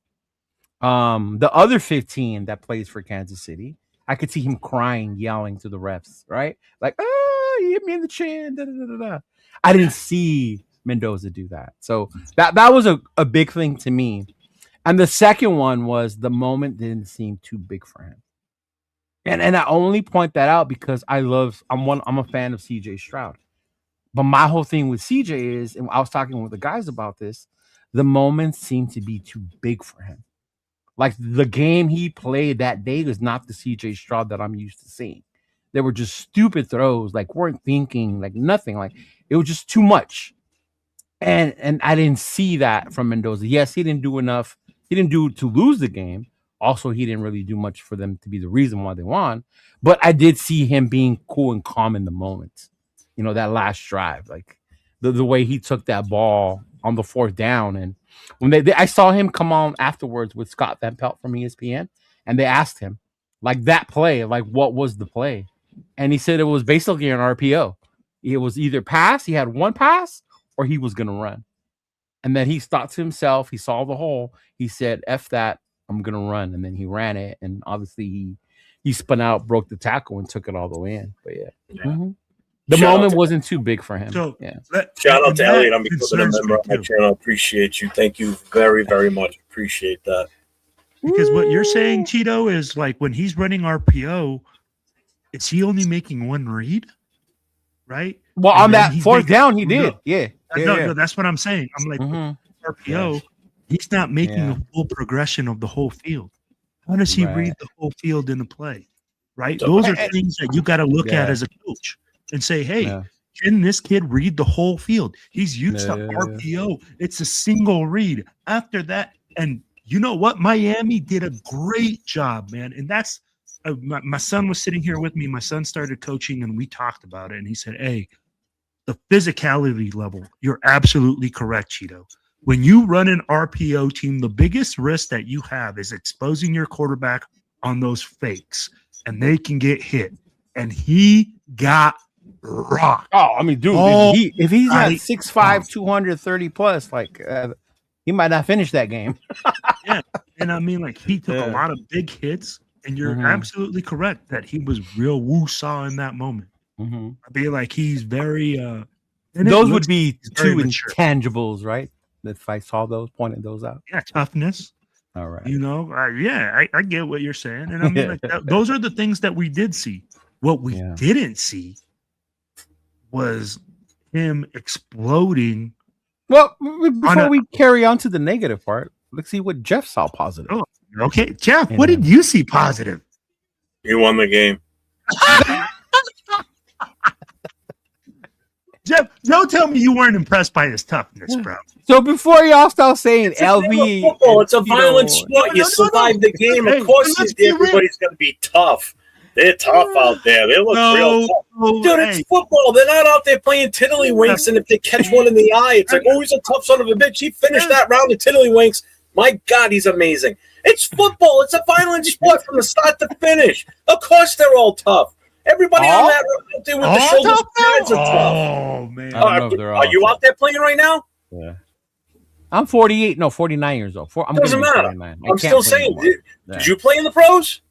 The other 15 that plays for Kansas City, I could see him crying, yelling to the refs, right? Like, oh, you hit me in the chin. Da, da, da, da. I didn't see Mendoza do that. So that was a big thing to me. And the second one was the moment didn't seem too big for him. And I only point that out because I'm a fan of CJ Stroud. But my whole thing with CJ is, and I was talking with the guys about this, the moments seem to be too big for him. Like the game he played that day was not the CJ Stroud that I'm used to seeing. They were just stupid throws, like weren't thinking, like nothing. Like it was just too much. And I didn't see that from Mendoza. Yes, he didn't do enough. He didn't do to lose the game. Also, he didn't really do much for them to be the reason why they won. But I did see him being cool and calm in the moment. You know, that last drive, like the way he took that ball on the 4th down. And when I saw him come on afterwards with Scott Van Pelt from ESPN, and they asked him, like that play, like what was the play? And he said it was basically an RPO. It was either pass, he had one pass, or he was going to run. And then he thought to himself, he saw the hole. He said, F that, I'm going to run. And then he ran it. And obviously he spun out, broke the tackle, and took it all the way in. But yeah. Mm-hmm. The moment wasn't too big for him. So, yeah. Shout out to Elliot. I'm becoming a member of my channel. Appreciate you. Thank you very, very much. Appreciate that. Because what you're saying, Cheeto, is like when he's running RPO, is he only making one read? Right? Well, and on that 4th down, he did. Yeah. No, that's what I'm saying. I'm like, RPO, he's not making the full progression of the whole field. How does he read the whole field in the play? Right? Those are things that you got to look at as a coach and say, hey, can this kid read the whole field? He's used to RPO. It's a single read. After that, and you know what? Miami did a great job, man. And that's my son was sitting here with me. My son started coaching, and we talked about it. And he said, hey, the physicality level, you're absolutely correct, Cheeto. When you run an RPO team, the biggest risk that you have is exposing your quarterback on those fakes, and they can get hit. and he got rocked. Oh, I mean, dude, Oh, if he's not I- 6'5", 230 plus, like he might not finish that game. And I mean, like, he took a Yeah. lot of big hits, and you're Mhm. absolutely correct that he was real woo-saw in that moment. Mm-hmm. I mean, like, he's very and it Those would looks- be he's very two mature. intangibles, right? If I saw those, pointed those out. yeah, toughness. All right. You know, I get what you're saying, and I mean, like, those are the things that we did see. What we Yeah. didn't see was him exploding. Well, before a- we carry on to the negative part, let's see what Jeff saw positive. Oh, okay, Jeff, Yeah. what did you see positive? He won the game. Jeff, don't tell me you weren't impressed by his toughness, bro. So before y'all start saying It's a game LV, of football. It's a you know, violent sport. You No. survive the game. Hey, Of course, let's be real. everybody's going to be tough. They're tough out there. They look real tough. Dude, it's hey, football. They're not out there playing tiddlywinks, and if they catch one in the eye, it's like, oh, he's a tough son of a bitch. He finished that round of tiddlywinks. My God, he's amazing. It's football. It's a violent sport from the start to finish. Of course, they're all tough. Everybody on that road out there with the all shoulders tough pads are tough. Oh man, I don't know if they're all Are you tough. out there playing right now? Yeah. I'm 48, no, 49 years old. I'm Doesn't gonna be matter. 49. I I'm can't still play saying, anymore. did you play in the pros?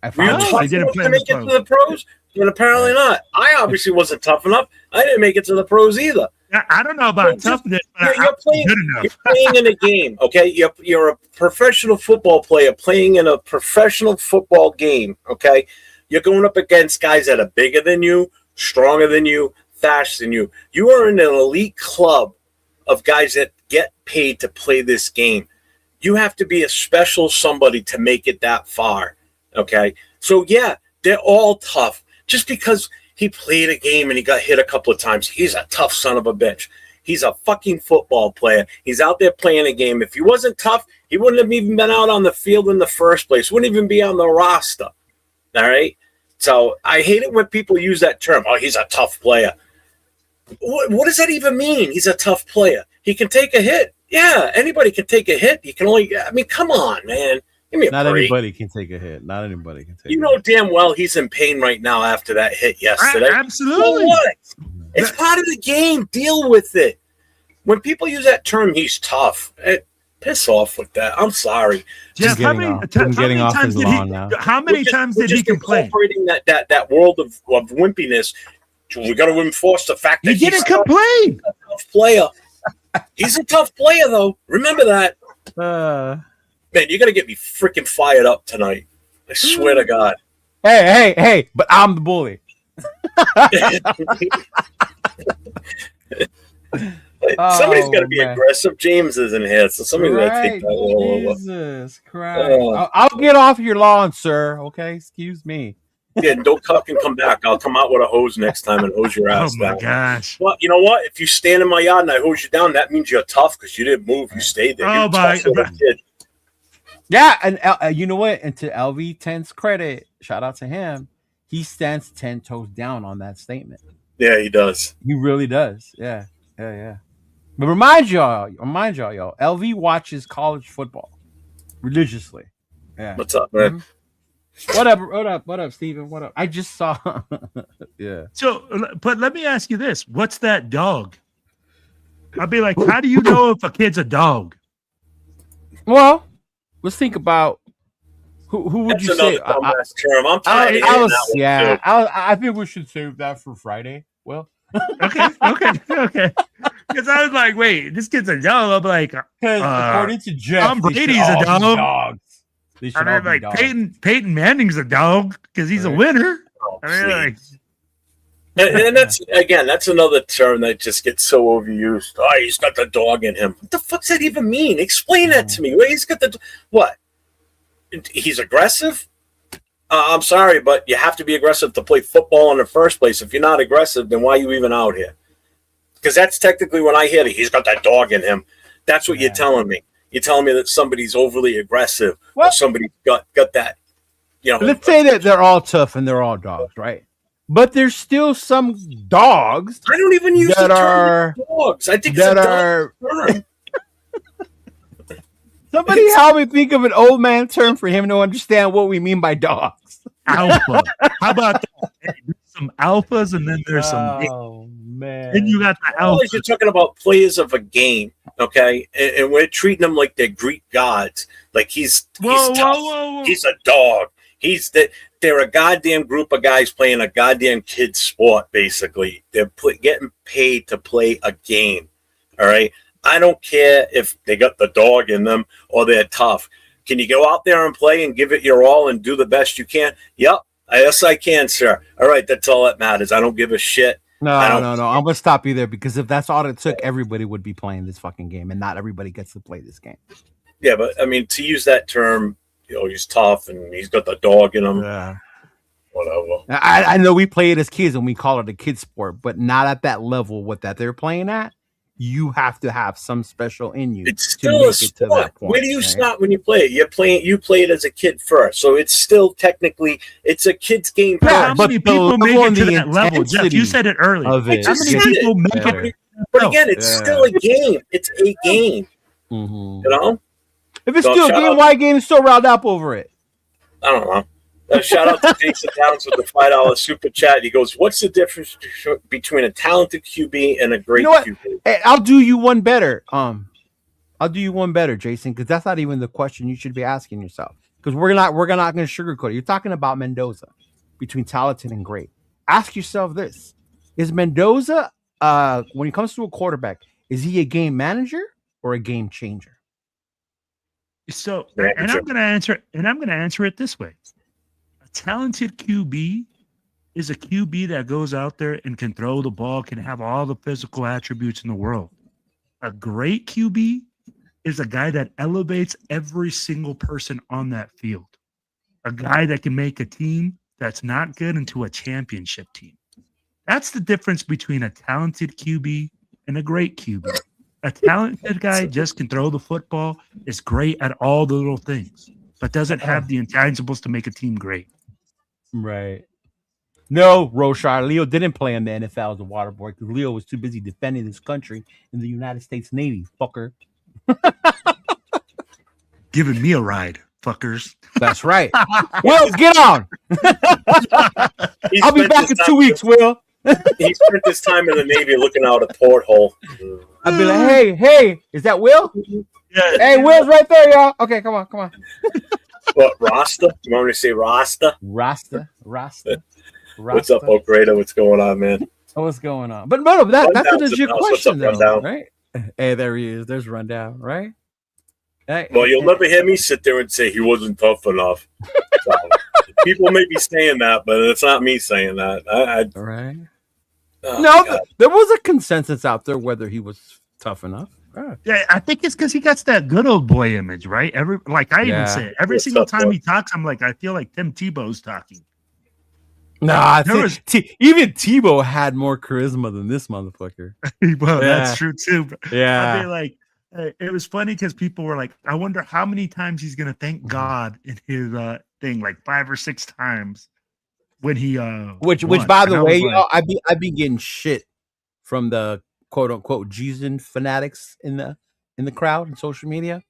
I Were you finally- No, tough they didn't enough play to in the make it to pros. the pros? And apparently not. I obviously wasn't tough enough. I didn't make it to the pros either. I don't know about Well, toughness, but You're I'm playing, good you're enough. playing in a game, okay? You're a professional football player playing in a professional football game, okay? You're going up against guys that are bigger than you, stronger than you, faster than you. You are in an elite club of guys that get paid to play this game. You have to be a special somebody to make it that far, okay? So, yeah, they're all tough. Just because he played a game and he got hit a couple of times, he's a tough son of a bitch. He's a fucking football player. He's out there playing a game. If he wasn't tough, he wouldn't have even been out on the field in the first place. Wouldn't even be on the roster, all right? So I hate it when people use that term. Oh, he's a tough player. What does that even mean? He's a tough player. He can take a hit. Yeah, anybody can take a hit. You can only, I mean, come on, man. Give me a Not break. anybody can take a hit. Not anybody can take You a know hit. damn well he's in pain right now after that hit yesterday. Well, Absolutely. what? It's part of the game. Deal with it. When people use that term, he's tough. Piss off with that. I'm sorry. Jeff, how many, I'm getting off times his did lawn he? now. How many We're just- times we're did he just complain? incorporating that world of wimpiness. We got to enforce the fact that He didn't he's complain. a tough player. He's a tough player, though. Remember that. Man, you're going to get me freaking fired up tonight. I swear to God. Hey, but I'm the bully. Somebody's got to Oh, be man. aggressive. James isn't here, so somebody's got to take that role over. Jesus Christ. Oh. I'll get off your lawn, sir. Okay, excuse me. Yeah, don't cuck and come back. I'll come out with a hose next time and hose your Oh ass my down. gosh. Well, you know what? If you stand in my yard and I hose you down, that means you're tough because you didn't move. You stayed there. Oh, You're a my- tough little kid. Yeah, and you know what? And to LV 10's credit, shout out to him. He stands 10 toes down on that statement. Yeah, he does. He really does. Yeah. But remind y'all, y'all, LV watches college football religiously. Yeah. What's up, man? What up, Steven? What up? I just saw. Yeah. So, but let me ask you this: what's that dog? I'll be like, how do you know if a kid's a dog? Well, let's think about who would That's you another say? dumbass term. I'm tired of hearing that one, too. I think we should save that for Friday. Well, Okay. Because I was like, wait, this kid's a dog. I'm like, because according to Jeff, Tom they should Brady's a all be dog. dogs. They should I all mean, be like dogs. Peyton Manning's a dog because he's a Right. winner. Oh, I mean, like, please. And that's another term that just gets so overused. Oh, he's got the dog in him. What the fuck's that even mean? Explain that to me. Wait, he's got the what? He's aggressive? I'm sorry, but you have to be aggressive to play football in the first place. If you're not aggressive, then why are you even out here? Because that's technically when I hear that he's got that dog in him. That's what you're telling me. You're telling me that somebody's overly aggressive or What? somebody's got that, you know. Let's say that they're all tough and they're all dogs, right? But there's still some dogs I don't even use that the are term dogs. I think it's a that are. dog term. Somebody help me think of an old man term for him to understand what we mean by dogs. alpha. How about that? some alphas, and then there's some. Oh man! Then you got the Well, alphas. you're talking about players of a game, okay? And we're treating them like they're Greek gods. Like he's tough. Whoa. He's a dog. They're a goddamn group of guys playing a goddamn kid sport, basically. They're getting paid to play a game, all right? I don't care if they got the dog in them or they're tough. Can you go out there and play and give it your all and do the best you can? Yep. Yes, I can, sir. All right, that's all that matters. I don't give a shit. No. I'm gonna stop you there because if that's all it took, everybody would be playing this fucking game, and not everybody gets to play this game. Yeah, but I mean, to use that term, he's tough and he's got the dog in him. Yeah. Whatever. I know we play it as kids and we call it a kid sport, but not at that level. What that they're playing at, you have to have some special in you. It's still a sport. Where do you start when you play it? You play it as a kid first, so it's still technically it's a kid's game. Yeah, How but many people make it to that level? Jeff, intensity you said it earlier. of it How many gets people make better. it? But again, it's still a game. It's a game. Mhm. You know. If it's So still a shout game, out- why game is so riled up over it? I don't know. Shout out to Jason Downs with the $5 super chat. He goes, "What's the difference between a talented QB and a great You know what? QB?" Hey, I'll do you one better. I'll do you one better, Jason, because that's not even the question you should be asking yourself. Because we're not going to sugarcoat it. You're talking about Mendoza between talented and great. Ask yourself this: is Mendoza, when it comes to a quarterback, is he a game manager or a game changer? So, Yeah, and sure. I'm going to answer it this way: a talented QB is a QB that goes out there and can throw the ball, can have all the physical attributes in the world. A great QB is a guy that elevates every single person on that field. A guy that can make a team that's not good into a championship team. That's the difference between a talented QB and a great QB. A talented guy just can throw the football, is great at all the little things, but doesn't have the intangibles to make a team great. Right. No, Roshar. Leo didn't play in the NFL as a water boy because Leo was too busy defending his country in the United States Navy. Fucker. Giving me a ride, fuckers. That's right. Will, get on. I'll be back in 2 weeks, Will. He spent his time in the Navy looking out a porthole. I'll be like, hey, is that Will? Yeah. Hey, Will's right there, y'all. Okay, come on. What, Rasta? You want me to say Rasta? Rasta. What's up, Oak Raider? What's going on, man? What's going on? But no, that's a Rundown's legit the house. What's question, up, though, Rundown? right? Hey, there he is. There's Rundown, right? Hey, Well, you'll never hear me sit there and say he wasn't tough enough. So, people may be saying that, but it's not me saying that. right. Oh, No, God. there was a consensus out there whether he was tough enough. Yeah, I think it's because he gets that good old boy image, right? I Yeah. even say it. Every What's single up, time boy? he talks, I'm like, I feel like Tim Tebow's talking. Nah, I There think even Tebow had more charisma than this motherfucker. Well, Yeah. that's true too. But I Yeah. mean, like, it was funny because people were like, I wonder how many times he's gonna thank God in his thing, like 5 or 6 times when he Which won. by And the I way, was y'all, like, I be getting shit from the quote unquote Jesus fanatics in the crowd and social media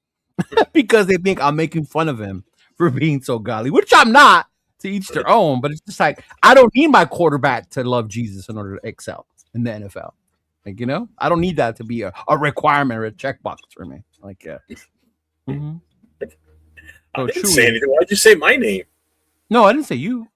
because they think I'm making fun of him for being so godly, which I'm not. To each their own, but it's just like I don't need my quarterback to love Jesus in order to excel in the NFL. Like, I don't need that to be a requirement or a checkbox for me. Like, yeah. Mhm. I So didn't truly- say anything. Why'd you say my name? No, I didn't say you.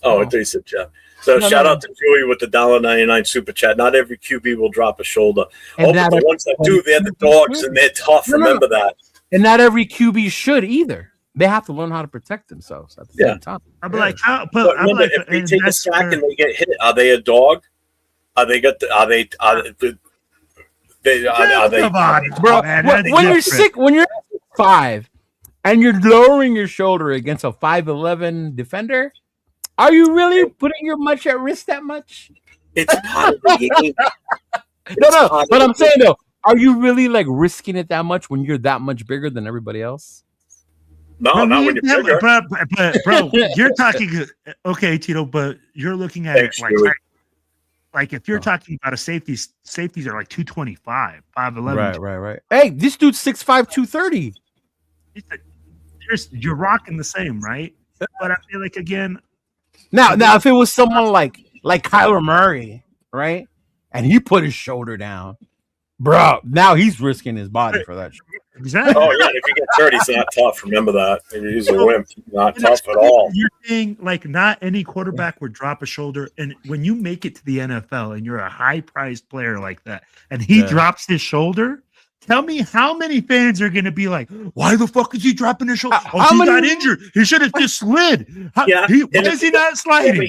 Oh, I Oh. thought you said Jeff. So No, shout no. out to Joey with the $1.99 super chat. Not every QB will drop a shoulder. And But not the every- ones that do, they're the dogs and they're tough. No, no, no. Remember that. And not every QB should either. They have to learn how to protect themselves at the Yeah. same time. I'm Yeah. like, how? But I'm remember, like, if they and take a that's sack where- and they get hit, are they a dog? Are they Come on, Bro, man, when that's you're different. sick, when you're 5 and you're lowering your shoulder against a 5'11" defender, are you really putting your much at risk that much? It's part of the game. No. But I'm saying though, are you really like risking it that much when you're that much bigger than everybody else? No, Bro, not when you're yeah, bigger. but bro, you're talking okay, Tito, but you're looking at Thanks, it Joey. like if you're talking about a safeties are like 225, 5'11. Right. Hey, this dude's 6'5", 230. You're rocking the same, right? But I feel like again, Now, if it was someone like like Kyler Murray, right? And he put his shoulder down, bro. Now he's risking his body for that. Exactly. Oh yeah, if he gets hurt, he's not tough. Remember that. He's a wimp. He's not tough at all. You're saying like not any quarterback would drop a shoulder, and when you make it to the NFL and you're a high-priced player like that, and he drops his shoulder, tell me how many fans are going to be like, "Why the fuck is he dropping his shoulder? He got injured. He should have just slid. Why is he not sliding?"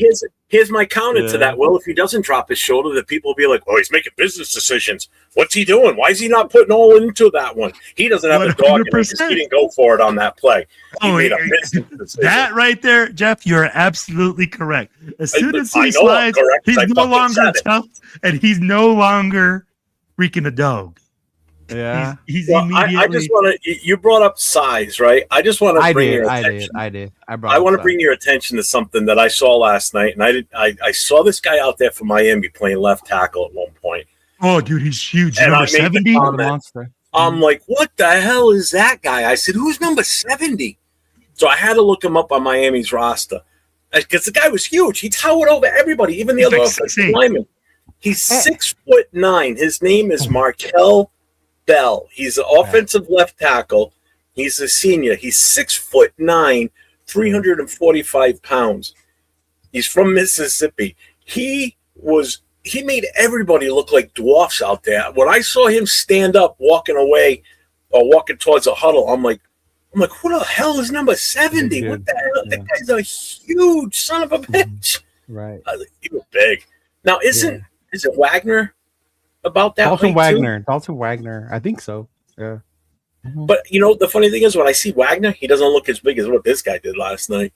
Here's my counter to that. Well, if he doesn't drop his shoulder, the people will be like, "Oh, he's making business decisions. What's he doing? Why is he not putting all into that one? He doesn't have a dog in it. He didn't go for it on that play. He made a business decision." That right there, Jeff, you're absolutely correct. As soon as he slides, he's no longer tough, and he's no longer freaking a dog. Yeah, he's well, immediately. I just want to. You brought up size, right? I just want to bring your attention. I did. I want to bring your attention to something that I saw last night, and I saw this guy out there for Miami playing left tackle at one point. Oh, dude, he's huge. And number 70. I'm like, what the hell is that guy? I said, who's number 70? So I had to look him up on Miami's roster because the guy was huge. He towered over everybody, even the other offensive linemen. He's 6'9". His name is Markel Bell. He's an offensive left tackle. He's a senior. He's 6'9", 345 pounds. He's from Mississippi. He made everybody look like dwarfs out there. When I saw him stand up, walking away or walking towards a huddle, I'm like, who the hell is number 70? What the hell? That guy's a huge son of a bitch. Right. He was big. Now, is it Wagner about that? Dalton Wagner. I think so. Yeah. But the funny thing is, when I see Wagner, he doesn't look as big as what this guy did last night.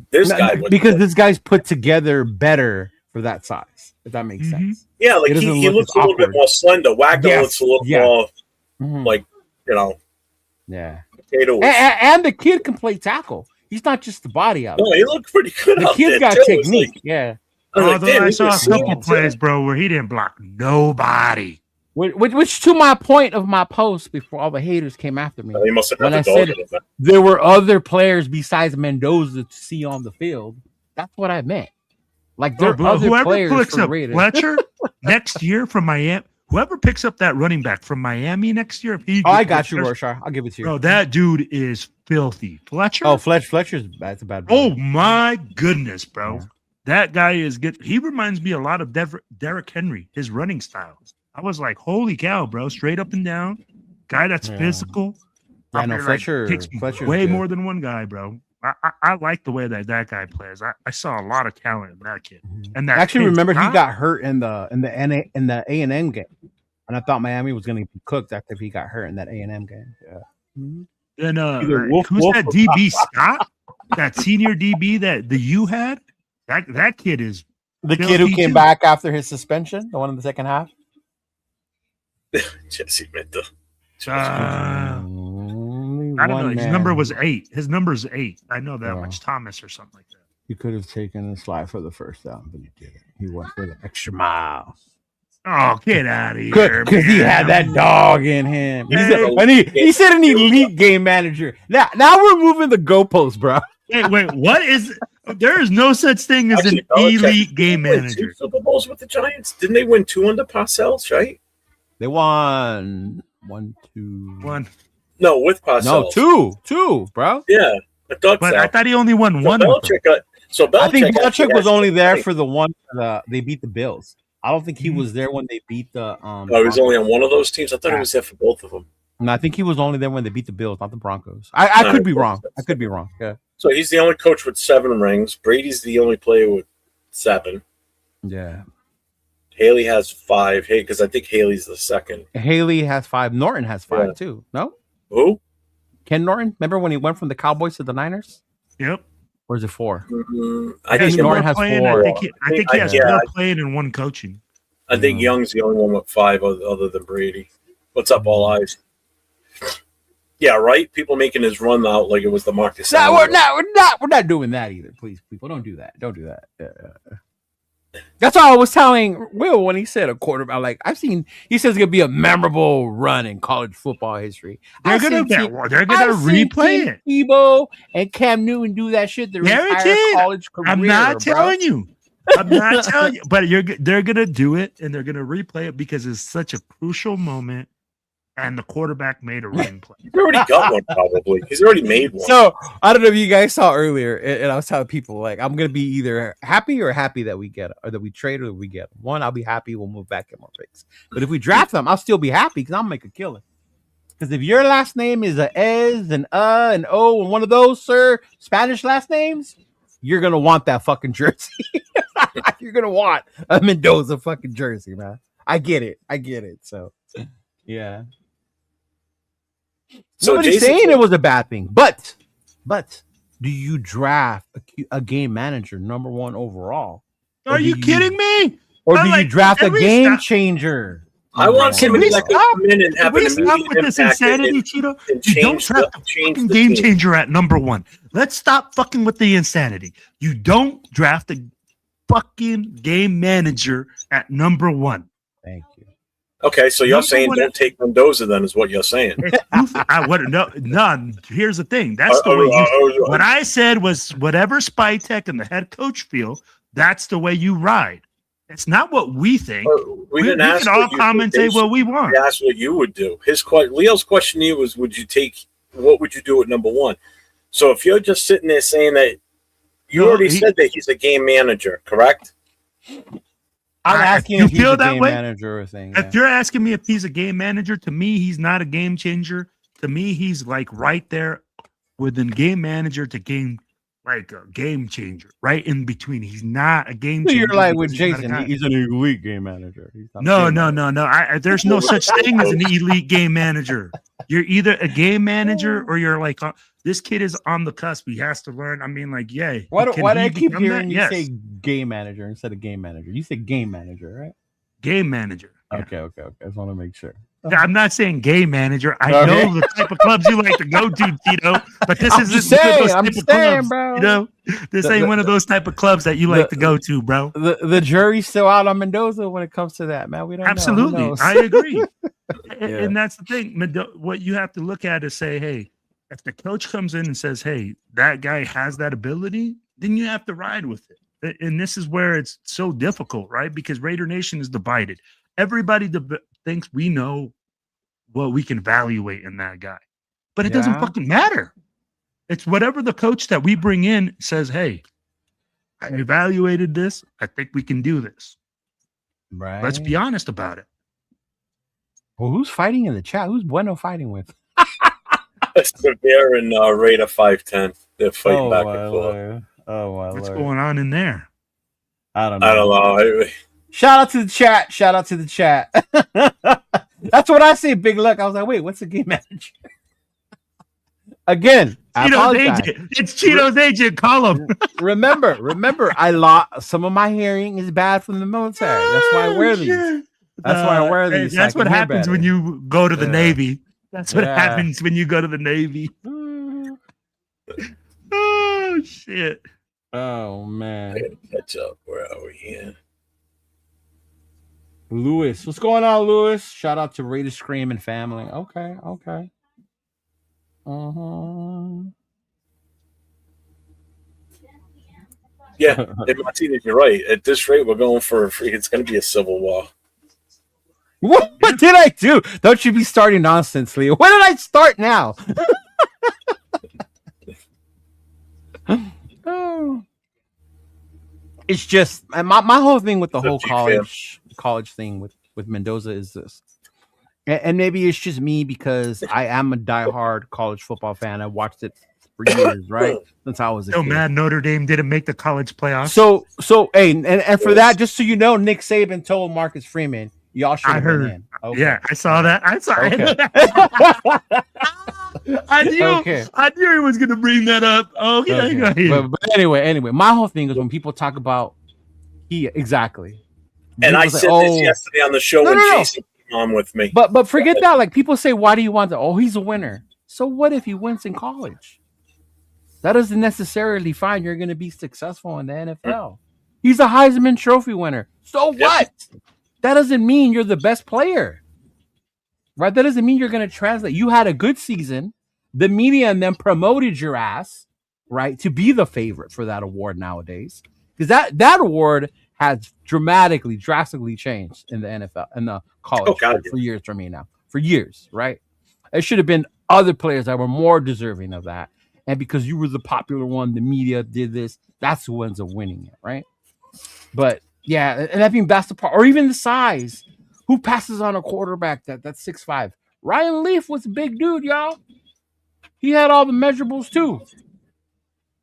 This guy's put together better for that size. If that makes sense. Yeah, like he looks a little bit more slender. Wagner looks a little more like Yeah. Potatoes. And the kid can play tackle. He's not just the body out. No, he looked pretty good. The kid's got technique. Yeah. I saw a couple plays, bro, where he didn't block nobody. Which to my point of my post before all the haters came after me. He must have when I said there were other players besides Mendoza to see on the field. That's what I meant. Like there are other players picks up Raiders. Fletcher next year from Miami. Whoever picks up that running back from Miami next year, I got you, Rorschach. I'll give it to you. Bro, that dude is filthy. Fletcher. Oh, Fletcher's that's a bad. Oh my goodness, bro. Yeah. That guy is good. He reminds me a lot of Derrick Henry, his running style. I was like, holy cow, bro. Straight up and down. Guy that's physical. I know Fletcher way more than one guy, bro. I like the way that guy plays. I saw a lot of talent in that kid. And that actually remember he got hurt in the A&M game, and I thought Miami was going to be cooked after he got hurt in that A&M game. Yeah. And who's that DB Scott? That senior DB that the U had? That kid is the kid who came back after his suspension, the one in the second half. Jesse Minter. I don't know. His number was 8. His number's 8. I know that much. Thomas or something like that. He could have taken a slide for the first down, but he didn't. He went for the extra mile. Oh, get out of here! Because he had that dog in him. He said an elite game manager. Now we're moving the goalposts, bro. Wait, what is? There is no such thing as an elite game manager. 2 Super Bowls with the Giants. Didn't they win 2 under Parcells? Right? They won 1, 2, 1. No, with Parcells. No, 2, bro. Yeah, I thought he only won 1. I think Belichick was only there for the one they beat the Bills. I don't think he was there when they beat the. He was only on one of those teams. I thought he was there for both of them. No, I think he was only there when they beat the Bills, not the Broncos. I could be wrong. I could be wrong. Yeah. So he's the only coach with 7 rings. Brady's the only player with 7. Yeah. Haley has 5. Hey, because I think Haley's the second. Haley has 5. Norton has 5 too. No. Who? Ken Norton. Remember when he went from the Cowboys to the Niners? Yep. Or is it 4? I think Norton has 4. I think he has more playing and 1 coaching. I think Young's the only one with 5 other than Brady. What's up, all eyes? Yeah, right. People making his run out like it was the Marcus. No, we're not doing that either. Please, people, don't do that. Don't do that. That's all I was telling Will when he said a quarterback. Like he says it's gonna be a memorable run in college football history. They're gonna replay it. Tebow and Cam Newton do that shit their entire college career. I'm not telling you. I'm not telling you, but they're gonna do it and they're gonna replay it because it's such a crucial moment. And the quarterback made a ring play. He's already got one, probably. He's already made one. So I don't know if you guys saw earlier, and I was telling people like I'm gonna be either happy that we get it, or that we trade or that we get one. I'll be happy. We'll move back in more picks. But if we draft them, I'll still be happy because I'll make a killing. Because if your last name is a Ez, an an O, and one of those, sir, Spanish last names, you're gonna want that fucking jersey. You're gonna want a Mendoza fucking jersey, man. I get it. So yeah. So Nobody's saying it was a bad thing, but do you draft a game manager number 1 overall? Are you kidding me? Or do you draft a game changer? I want somebody that can come in and have an stop immediate with this impact insanity, and Cheeto. You don't change draft the a fucking the game team. changer at number 1. Let's stop fucking with the insanity. You don't draft a fucking game manager at number 1. Thank you. Okay, so you're Number saying one- don't take Mendoza then is what you're saying. No, here's the thing. That's the way you. What I said was whatever Spytek and the head coach feel, that's the way you ride. It's not what we think. We didn't ask can all what you comment would say do. what we want. We asked what you would do. Leo's question to you was, what would you do at number 1? So if you're just sitting there saying that, you already said that he's a game manager, correct? I'm asking you if he's feel a that game way? manager or thing. If you're asking me if he's a game manager, to me, he's not a game changer. To me, he's like right there within game manager to game, like a game changer, right in between. He's not a game So changer. you're like with because he's not a Jason, guy. he's an elite game manager. He's not a No. game manager. There's no such thing as an elite game manager. You're either a game manager or you're like, this kid is on the cusp. He has to learn. I mean, like, yay. Why do I keep become hearing that? you Yes. say game manager instead of game manager? You say game manager, right? Game manager. Yeah. Okay. I just want to make sure. I'm not saying game manager. I Okay. know the type of clubs you like to go to, Tito. But this I'm isn't just one of saying, those I'm type of just saying, clubs, bro. You know, this ain't one of those type of clubs that you like to go to, bro. The jury's still out on Mendoza when it comes to that, man. We don't know. Who Absolutely, knows? I agree. Yeah. And that's the thing. What you have to look at is say, hey, if the coach comes in and says, hey, that guy has that ability, then you have to ride with it. And this is where it's so difficult, right? Because Raider Nation is divided. Everybody thinks we know what we can evaluate in that guy, but it doesn't fucking matter. It's whatever the coach that we bring in says, hey, I evaluated this. I think we can do this. Right. Let's be honest about it. Well, who's fighting in the chat? Who's Bueno fighting with? Severe and Raider 510. They're fighting back and forth. Lord. Oh my What's Lord. going on in there? I don't know. I don't know. Shout out to the chat. That's what I say, Big Luck. I was like, wait, what's the game manager? Again, I Cheeto's apologize. agent. It's Cheeto's agent. Call him. Remember, I lost some of my hearing is bad from the military. That's why I wear these. That's why I wear these. so I That's can what hear happens better. when you go to the Yeah. Navy. That's what Yeah. happens when you go to the Navy. Oh shit. Oh man, Catch up. Where are we here? Lewis, what's going on, Lewis? Shout out to Raider Screaming family. Okay. Yeah, hey, Martinez, you're right. At this rate, we're going for it's going to be a civil war. What did I do? Don't you be starting nonsense, Leo. When did I start now? Oh. It's just my whole thing with the whole college thing with Mendoza is this. And maybe it's just me because I am a diehard college football fan. I watched it for years, right? Since I was a So kid. mad Notre Dame didn't make the college playoffs. So hey, and for that, just so you know, Nick Saban told Marcus Freeman, y'all should I have been heard. in. Okay. Yeah, I saw that. I saw Okay. it. I knew. Okay. I knew he was gonna bring that up. Okay, Okay. go ahead. But anyway, my whole thing is when people talk about exactly. And People I say, said this yesterday on the show when No. Jason came on with me. But forget that. Like people say, why do you want that? Oh, he's a winner. So what if he wins in college? That doesn't necessarily find you're going to be successful in the NFL. He's a Heisman Trophy winner. So what? That doesn't mean you're the best player. Right? That doesn't mean you're going to translate. You had a good season. The media and them promoted your ass, right, to be the favorite for that award nowadays. because that award has drastically changed in the NFL and the college for years for me now. For years, right? It should have been other players that were more deserving of that. And because you were the popular one, the media did this, that's who ends up winning it, right? But yeah, and I mean that's the part, or even the size. Who passes on a quarterback that's 6'5"? Ryan Leaf was a big dude, y'all. He had all the measurables too.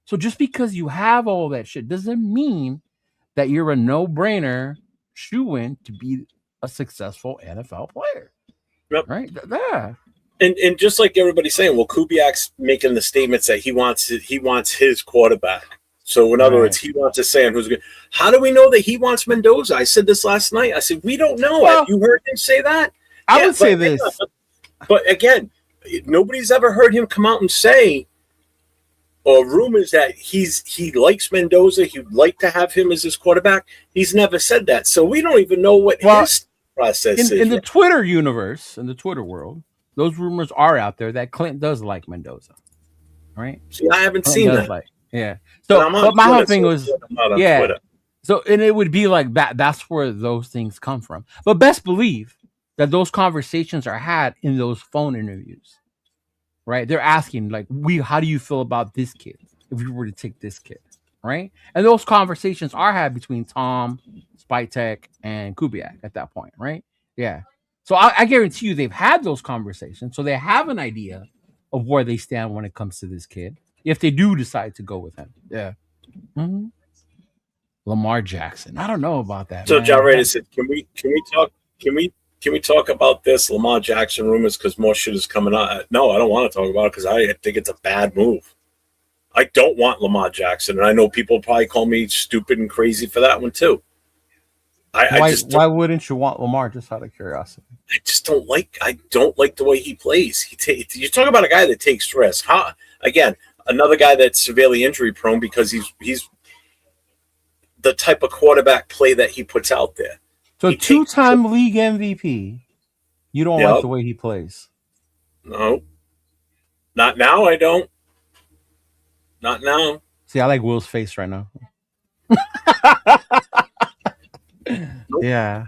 So just because you have all that shit doesn't mean that you're a no-brainer shoo-in to be a successful NFL player. Yep. Right? Yeah. And just like everybody's saying, well, Kubiak's making the statements that he wants his quarterback. So in other words, he wants to say on who's good. How do we know that he wants Mendoza? I said this last night. I said we don't know. Well, have you heard him say that? I would say this, but again, nobody's ever heard him come out and say, or rumors that he likes Mendoza. He'd like to have him as his quarterback. He's never said that, so we don't even know what his process is. In the Twitter universe, in the Twitter world, those rumors are out there that Clint does like Mendoza, right? See, I haven't seen that. Yeah. So, but my whole thing was, Twitter. So, and it would be like that. That's where those things come from. But best believe that those conversations are had in those phone interviews, right? They're asking like, how do you feel about this kid? If you were to take this kid, right? And those conversations are had between Tom, Spytek, and Kubiak at that point, right? Yeah. So I guarantee you they've had those conversations. So they have an idea of where they stand when it comes to this kid. If they do decide to go with him. Yeah. Mm-hmm. Lamar Jackson. I don't know about that. So John Raider said, can we talk about this Lamar Jackson rumors because more shit is coming out? No, I don't want to talk about it because I think it's a bad move. I don't want Lamar Jackson, and I know people probably call me stupid and crazy for that one too. Why wouldn't you want Lamar? Just out of curiosity. I don't like the way he plays. You talk about a guy that takes risks. Another guy that's severely injury prone because he's the type of quarterback play that he puts out there. So two-time league MVP. You don't like the way he plays? No. Not now, I don't. Not now. See, I like Will's face right now. Nope. Yeah.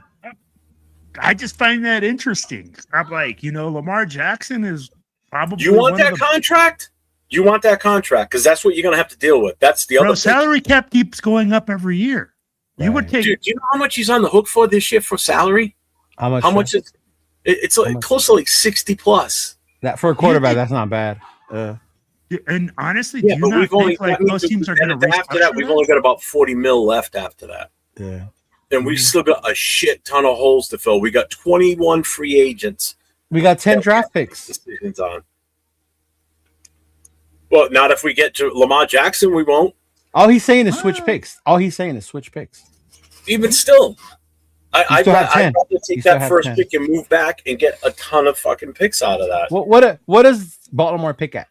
I just find that interesting. I'm like, Lamar Jackson is probably. You want that contract? You want that contract because that's what you're going to have to deal with. That's the other salary cap keeps going up every year. Right. You would take. Dude, do you know how much he's on the hook for this year for salary? How much? How much is? It's like close to like 60 plus. That for a quarterback, that's not bad. And honestly, do you not think like most teams are going to after that? We've only got about 40 mil left after that. Yeah. And we've still got a shit ton of holes to fill. We got 21 free agents. We got 10 draft picks. Decisions on. Well, not if we get to Lamar Jackson, we won't. All he's saying is switch picks. Even still, I'd rather take that first pick and move back and get a ton of fucking picks out of that. What does Baltimore pick at?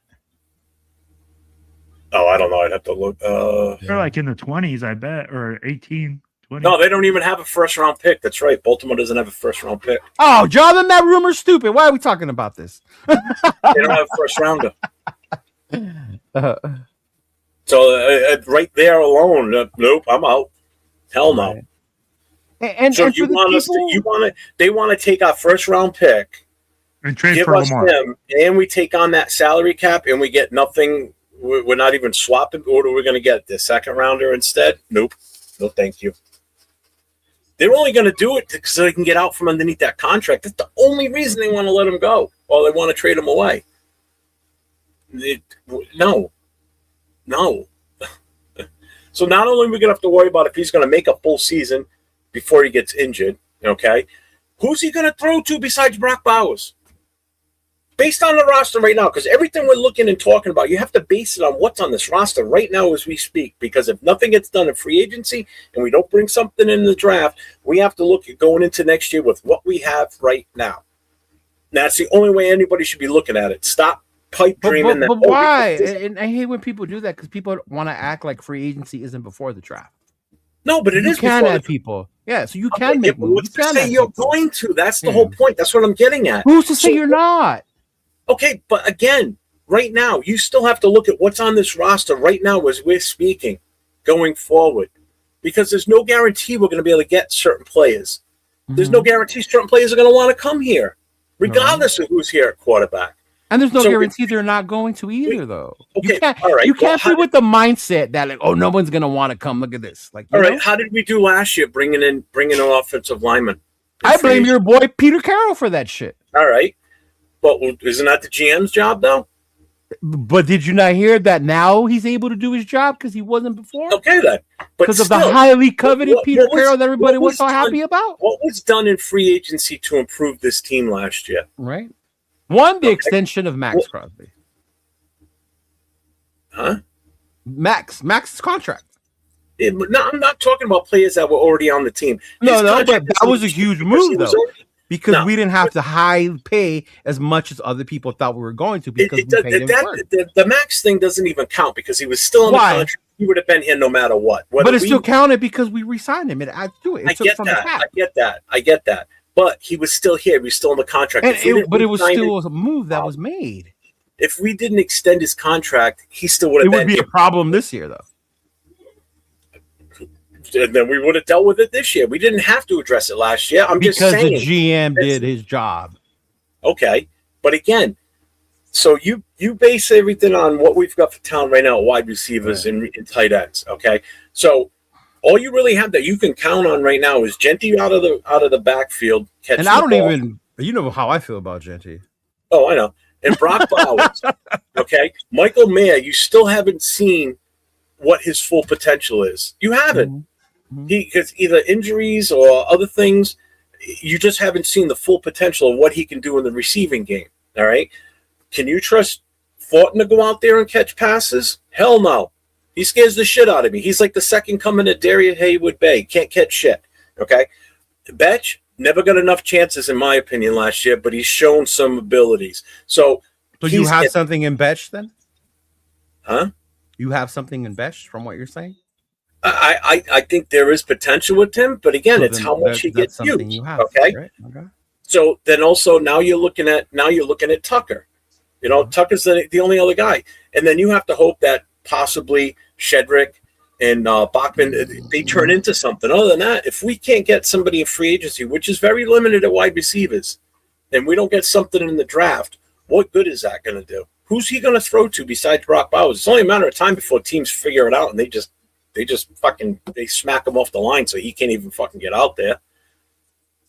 Oh, I don't know. I'd have to look. They're like in the 20s, I bet, or 18. 20. No, they don't even have a first-round pick. That's right. Baltimore doesn't have a first-round pick. Oh, John, then that rumor's stupid. Why are we talking about this? They don't have a first-rounder. So right there alone, nope, I'm out. Hell no. Right. And so you want us to? They want to take our first-round pick and trade for Lamar, and we take on that salary cap, and we get nothing. We're not even swapping. What are we going to get? The second rounder instead? Nope. No, thank you. They're only going to do it so they can get out from underneath that contract. That's the only reason they want to let him go, or they want to trade him away. No. So not only are we going to have to worry about if he's going to make a full season before he gets injured, okay, who's he going to throw to besides Brock Bowers? Based on the roster right now, because everything we're looking and talking about, you have to base it on what's on this roster right now as we speak. Because if nothing gets done in free agency and we don't bring something in the draft, we have to look at going into next year with what we have right now. That's the only way anybody should be looking at it. Stop pipe dreaming. But why? And I hate when people do that because people want to act like free agency isn't before the draft. No, but it is. You can add people. Yeah, so you can make moves. What's to say you're going to? That's the whole point. That's what I'm getting at. Who's to say you're not? Okay, but again, right now, you still have to look at what's on this roster right now as we're speaking, going forward. because there's no guarantee we're going to be able to get certain players. There's Mm-hmm. no guarantee certain players are going to want to come here, regardless of who's here at quarterback. And there's no So- guarantee they're not going to either, though. Okay, You can't, all right. you can't Well, be with the mindset that like, oh, no one's gonna want to come. Look at this. Like, you All know? right, how did we do last year bringing an offensive lineman? I blame your boy Peter Carroll for that shit. All right, but isn't that the GM's job though? But did you not hear that now he's able to do his job because he wasn't before? Okay then, but Because of still, the highly coveted Peter what was- Carroll that everybody what was so was happy done- about. What was done in free agency to improve this team last year? Right. One, the Okay. extension of Max Well- Crosby. Huh? Max's contract. No, I'm not talking about players that were already on the team. No, His no, contract but that was a is- huge because move, he was though. already- Because No. we didn't have to high pay as much as other people thought we were going to because we paid him first. the max thing doesn't even count because he was still on Why? the contract. He would have been here no matter what. But Whether it we- still counted because we re-signed him. It adds to it. I It took get from that. the cap. I get that. But he was still here. He was still on the contract. And If we didn't but it was re-sign still a move that was made. If we didn't extend his contract, he still would It have would been be a here. problem this year, though. And then we would have dealt with it this year. We didn't have to address it last year. I'm Because just saying. the GM did his job. Okay, but again, so you base everything on what we've got for talent right now, wide receivers and tight ends. Okay, so all you really have that you can count on right now is Genty out of the backfield. And I don't even, you know how I feel about Genty. Oh, I know. And Brock Bowers. Okay, Michael Mayer. You still haven't seen what his full potential is. You haven't. Because either injuries or other things, you just haven't seen the full potential of what he can do in the receiving game. All right. Can you trust Fortin to go out there and catch passes? Hell no. He scares the shit out of me. He's like the second coming of Darius Haywood Bay. Can't catch shit. Okay. Betch never got enough chances, in my opinion, last year, but he's shown some abilities. So you he's have something in Betch then? Huh? You have something in Betch from what you're saying? I think there is potential with him, but again, So it's then how much he gets something used. you have, Okay. right? Okay. So then also now you're looking at Tucker. You know, Tucker's the only other guy. And then you have to hope that possibly Shedrick and Bachman, they turn into something. Other than that, if we can't get somebody in free agency, which is very limited at wide receivers, and we don't get something in the draft, what good is that going to do? Who's he going to throw to besides Brock Bowers? It's only a matter of time before teams figure it out, and they just smack him off the line so he can't even fucking get out there.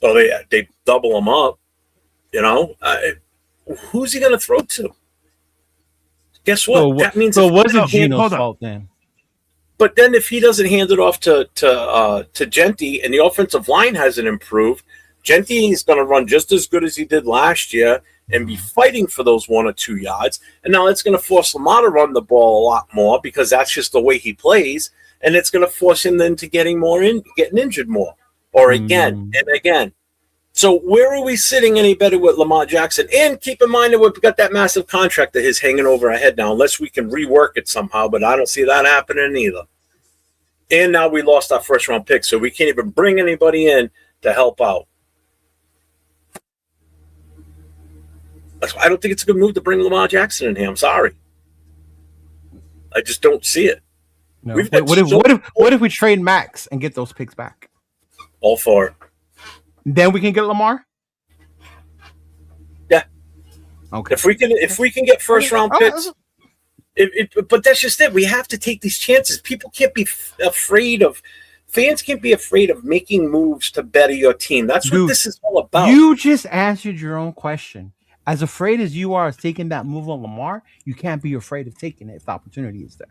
So they double him up. You know, who's he going to throw to? Guess what? That means so if- was it hold Geno's on. fault then? But then if he doesn't hand it off to Genty and the offensive line hasn't improved, Genty is going to run just as good as he did last year and be fighting for those 1 or 2 yards. And now it's going to force Lamar to run the ball a lot more because that's just the way he plays. And it's going to force him then to getting injured more or again and again. So where are we sitting any better with Lamar Jackson? And keep in mind that we've got that massive contract that is hanging over our head now, unless we can rework it somehow. But I don't see that happening either. And now we lost our first round pick, so we can't even bring anybody in to help out. I don't think it's a good move to bring Lamar Jackson in here. I'm sorry. I just don't see it. No. We've got What if we trade Max and get those picks back? All for it. Then we can get Lamar? Yeah. Okay. If we can get first round picks, but that's just it. We have to take these chances. People can't be fans can't be afraid of making moves to better your team. That's what this is all about. You just answered your own question. As afraid as you are of taking that move on Lamar, you can't be afraid of taking it if the opportunity is there.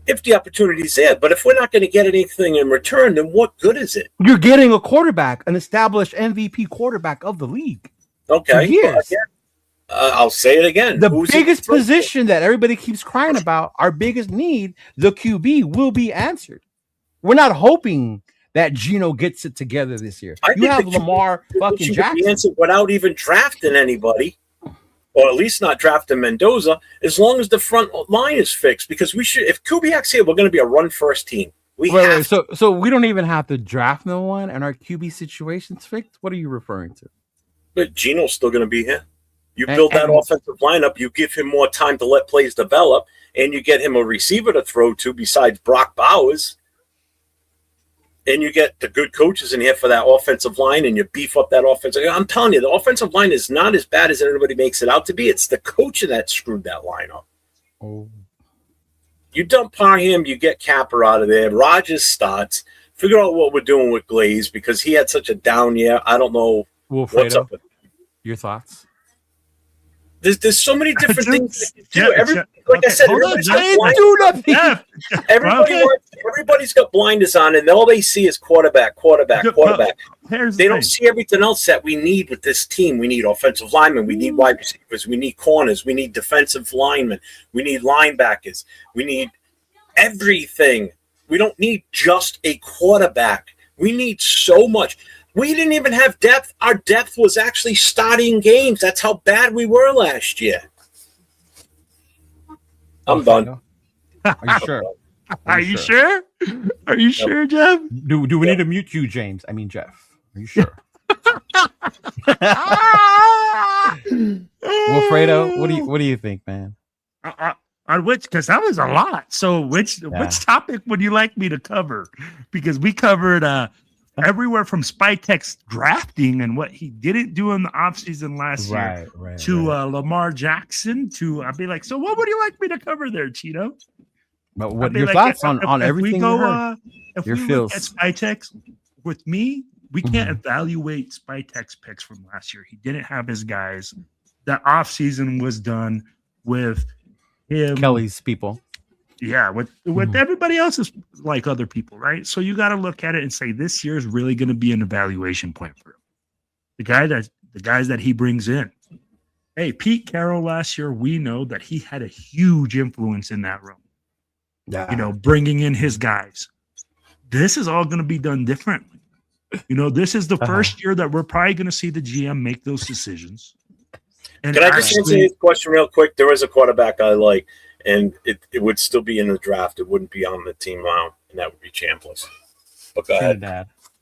If the opportunity is there, but if we're not going to get anything in return, then what good is it? You're getting a quarterback, an established MVP quarterback of the league. Okay. For years. Well, again, I'll say it again. The Who's biggest he throw to? position that everybody keeps crying about, our biggest need, the QB, will be answered. We're not hoping that Geno gets it together this year. I You think have the Lamar fucking should be Jackson. answered without even drafting anybody, or at least not drafting Mendoza, as long as the front line is fixed. Because we should, if Kubiak's here, we're going to be a run-first team. Wait, so we don't even have to draft no one, and our QB situation's fixed. What are you referring to? But Geno's still going to be here. You And- build that and- offensive lineup, you give him more time to let plays develop, and you get him a receiver to throw to besides Brock Bowers. and you get the good coaches in here for that offensive line, and you beef up that offensive. I'm telling you, the offensive line is not as bad as everybody makes it out to be. It's the coaching that screwed that line up. Oh. You dump Parham, you get Capper out of there. Rogers starts. Figure out what we're doing with Glaze because he had such a down year. I don't know what's up with him. Your thoughts? There's so many different things. I said, everybody's got blinders on, and all they see is quarterback. They don't see everything else that we need with this team. We need offensive linemen. We need wide receivers. We need corners. We need defensive linemen. We need linebackers. We need everything. We don't need just a quarterback. We need so much. We didn't even have depth. Our depth was actually starting games. That's how bad we were last year. I'm done. Are you sure? Are you sure? Are you sure, Jeff? Do we need to mute you, James? I mean, Jeff. Are you sure? Wilfredo, what do you think, man? On which, because that was a lot. So which topic would you like me to cover? Because we covered everywhere from Spytek's drafting and what he didn't do in the offseason last year to Lamar Jackson to I'd be like, so what would you like me to cover there, Cheeto? But what your thoughts on everything you heard? If we look at Spytek's with me, we can't evaluate Spytek's picks from last year. He didn't have his guys. That offseason was done with him. Kelly's people. Yeah, with everybody else's like other people, right? So you got to look at it and say this year is really going to be an evaluation point for him. The guys that he brings in. Hey, Pete Carroll last year, we know that he had a huge influence in that room. Yeah, bringing in his guys. This is all going to be done differently. This is the first year that we're probably going to see the GM make those decisions. And can I just answer this question real quick? There is a quarterback I like. And it would still be in the draft. It wouldn't be on the team now, and that would be Chambliss. But go ahead.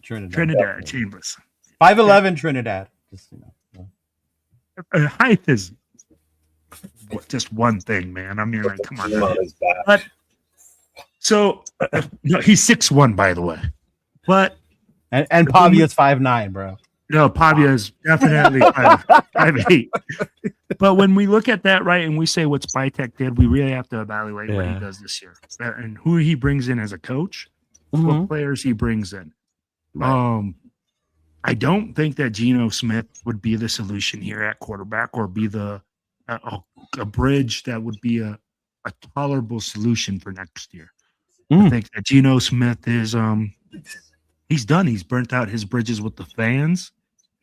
Trinidad Chambliss. 5'11" Trinidad. Height is just one thing, man. I mean, like, come on. But, so he's 6'1", by the way. But and Pavia's 5'9", bro. No, Pavia is definitely 5'8". But when we look at that, right, and we say what Spytek did, we really have to evaluate what he does this year and who he brings in as a coach, what players he brings in. Right. I don't think that Geno Smith would be the solution here at quarterback or be a bridge that would be a tolerable solution for next year. I think that Geno Smith is he's done. He's burnt out his bridges with the fans.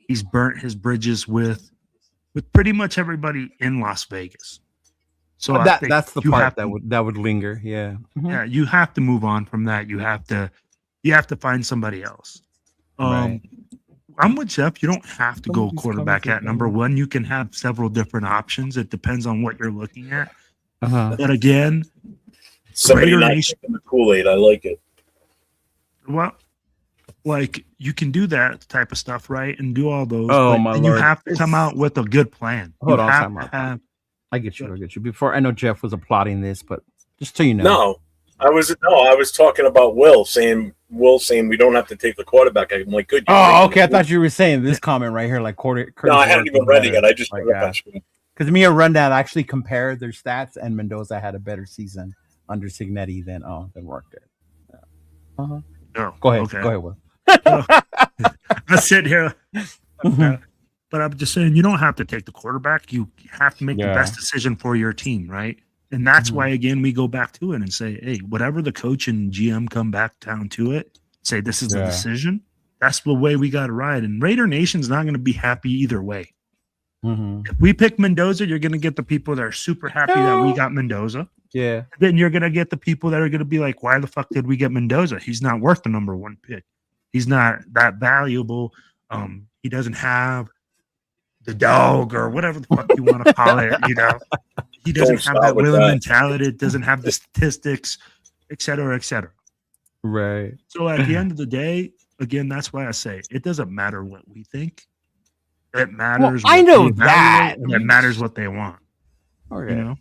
He's burnt his bridges with pretty much everybody in Las Vegas. So that's the part that would linger. Yeah. Yeah. You have to move on from that. You have to find somebody else. Right. I'm with Jeff. You don't have to go quarterback at number one. You can have several different options. It depends on what you're looking at. But again, Raider Nation in the Kool-Aid. I like it. Well, like you can do that type of stuff, right? And do all those. Oh my Lord! You have to come out with a good plan. Hold on, I get you. Before I know Jeff was applauding this, but just so you know, no, I was talking about Will saying we don't have to take the quarterback. I'm like, good. Oh, okay. I thought you were saying this comment right here, like quarter. No, I hadn't even read it yet. I just because me and Rundown actually compared their stats, and Mendoza had a better season under Signetti than Work did. Yeah. No. Go ahead. Okay. Go ahead, Will. I sit here, but I'm just saying you don't have to take the quarterback. You have to make the best decision for your team, right? And that's why, again, we go back to it and say, hey, whatever the coach and GM come back down to it, say this is the decision. That's the way we got to ride. And Raider Nation's not going to be happy either way. If we pick Mendoza, you're going to get the people that are super happy that we got Mendoza. Yeah. Then you're going to get the people that are going to be like, why the fuck did we get Mendoza? He's not worth the number one pick. He's not that valuable. He doesn't have the dog or whatever the fuck you want to call it. He doesn't have that willing mentality. It doesn't have the statistics, et cetera, et cetera. Right. So at the end of the day, again, that's why I say it doesn't matter what we think. It matters. Well, I know that. And it matters what they want. Okay.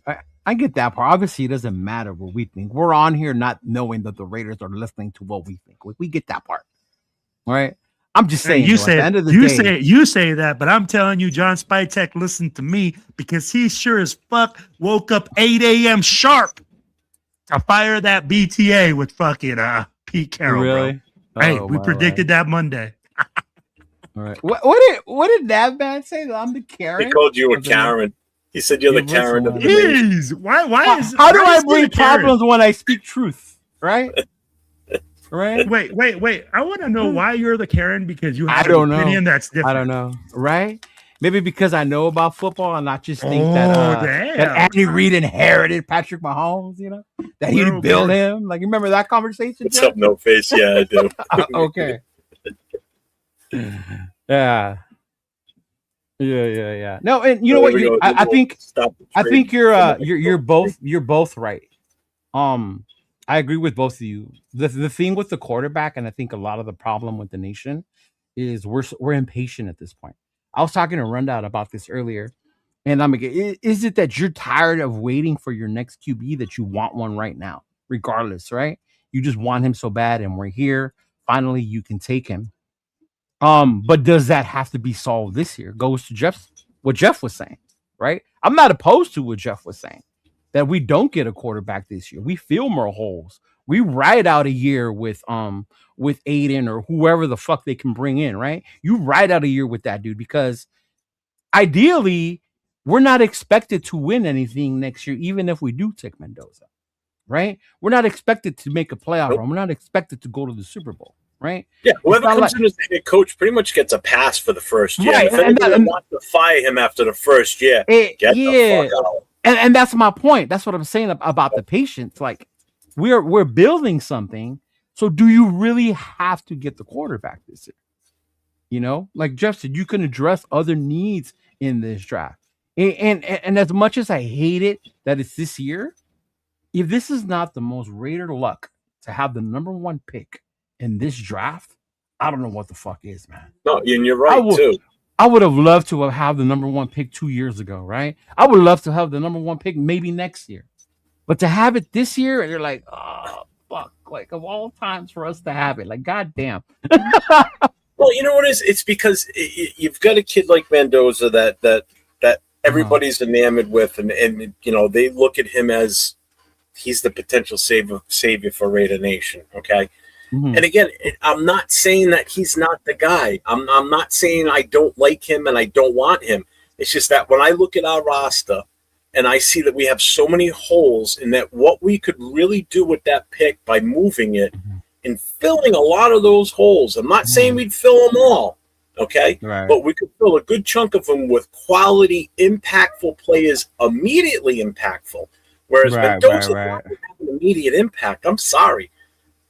I get that part. Obviously, it doesn't matter what we think. We're on here not knowing that the Raiders are listening to what we think. We get that part. right? I'm just saying. You though, at the end of the day, you say that, but I'm telling you, John Spytek listened to me because he sure as fuck woke up 8 a.m. sharp to fire that BTA with fucking Pete Carroll. really. Bro. Hey, we predicted that Monday. All right. What did that man say? I'm the Karen. He called you a Karen. He said you're the Karen of the nation. Jeez, why is how do why I is he bring a Karen? problems when I speak truth? Right. Right. Wait. I want to know why you're the Karen because you have I don't an opinion know. that's different. I don't know. Right. Maybe because I know about football and not just think that Andy Reid inherited Patrick Mahomes, you know, that he built him. Like, you remember that conversation? What's up, No Face? Yeah, I do. Okay. Yeah. No, and you know what? I think you're both right. I agree with both of you. The thing with the quarterback, and I think a lot of the problem with the nation is we're impatient at this point. I was talking to Rundown about this earlier, and I'm like, is it that you're tired of waiting for your next QB that you want one right now, regardless, right? You just want him so bad, and we're here. Finally, you can take him. But does that have to be solved this year? Goes to what Jeff was saying, right? I'm not opposed to what Jeff was saying, that we don't get a quarterback this year. We fill more holes. We ride out a year with Aiden or whoever the fuck they can bring in, right? You ride out a year with that dude because ideally we're not expected to win anything next year, even if we do take Mendoza, right? We're not expected to make a playoff run. We're not expected to go to the Super Bowl, right? Yeah, whoever comes in as the head coach pretty much gets a pass for the first year. Right. If anybody wants to fire him after the first year, get the fuck out. And that's my point. That's what I'm saying about the patience. Like, we're building something. So do you really have to get the quarterback this year? You know, like Jeff said, you can address other needs in this draft. And as much as I hate it that it's this year, if this is not the most Raider luck to have the number 1 pick in this draft, I don't know what the fuck is, man. No, and you're right too. I would have loved to have had the number 1 pick 2 years ago, right? I would love to have the number 1 pick maybe next year. But to have it this year, and you're like, oh, fuck. Like, of all times for us to have it. Like, goddamn. Well, you know what it is? It's because you've got a kid like Mendoza that everybody's enamored with, and you know, they look at him as he's the potential savior for Raider Nation, okay? Mm-hmm. And again, I'm not saying that he's not the guy. I'm not saying I don't like him and I don't want him. It's just that when I look at our roster and I see that we have so many holes, and that what we could really do with that pick by moving it and filling a lot of those holes. I'm not saying we'd fill them all, okay? Right. But we could fill a good chunk of them with quality, impactful players, immediately impactful. Whereas Mendoza not have an immediate impact. I'm sorry.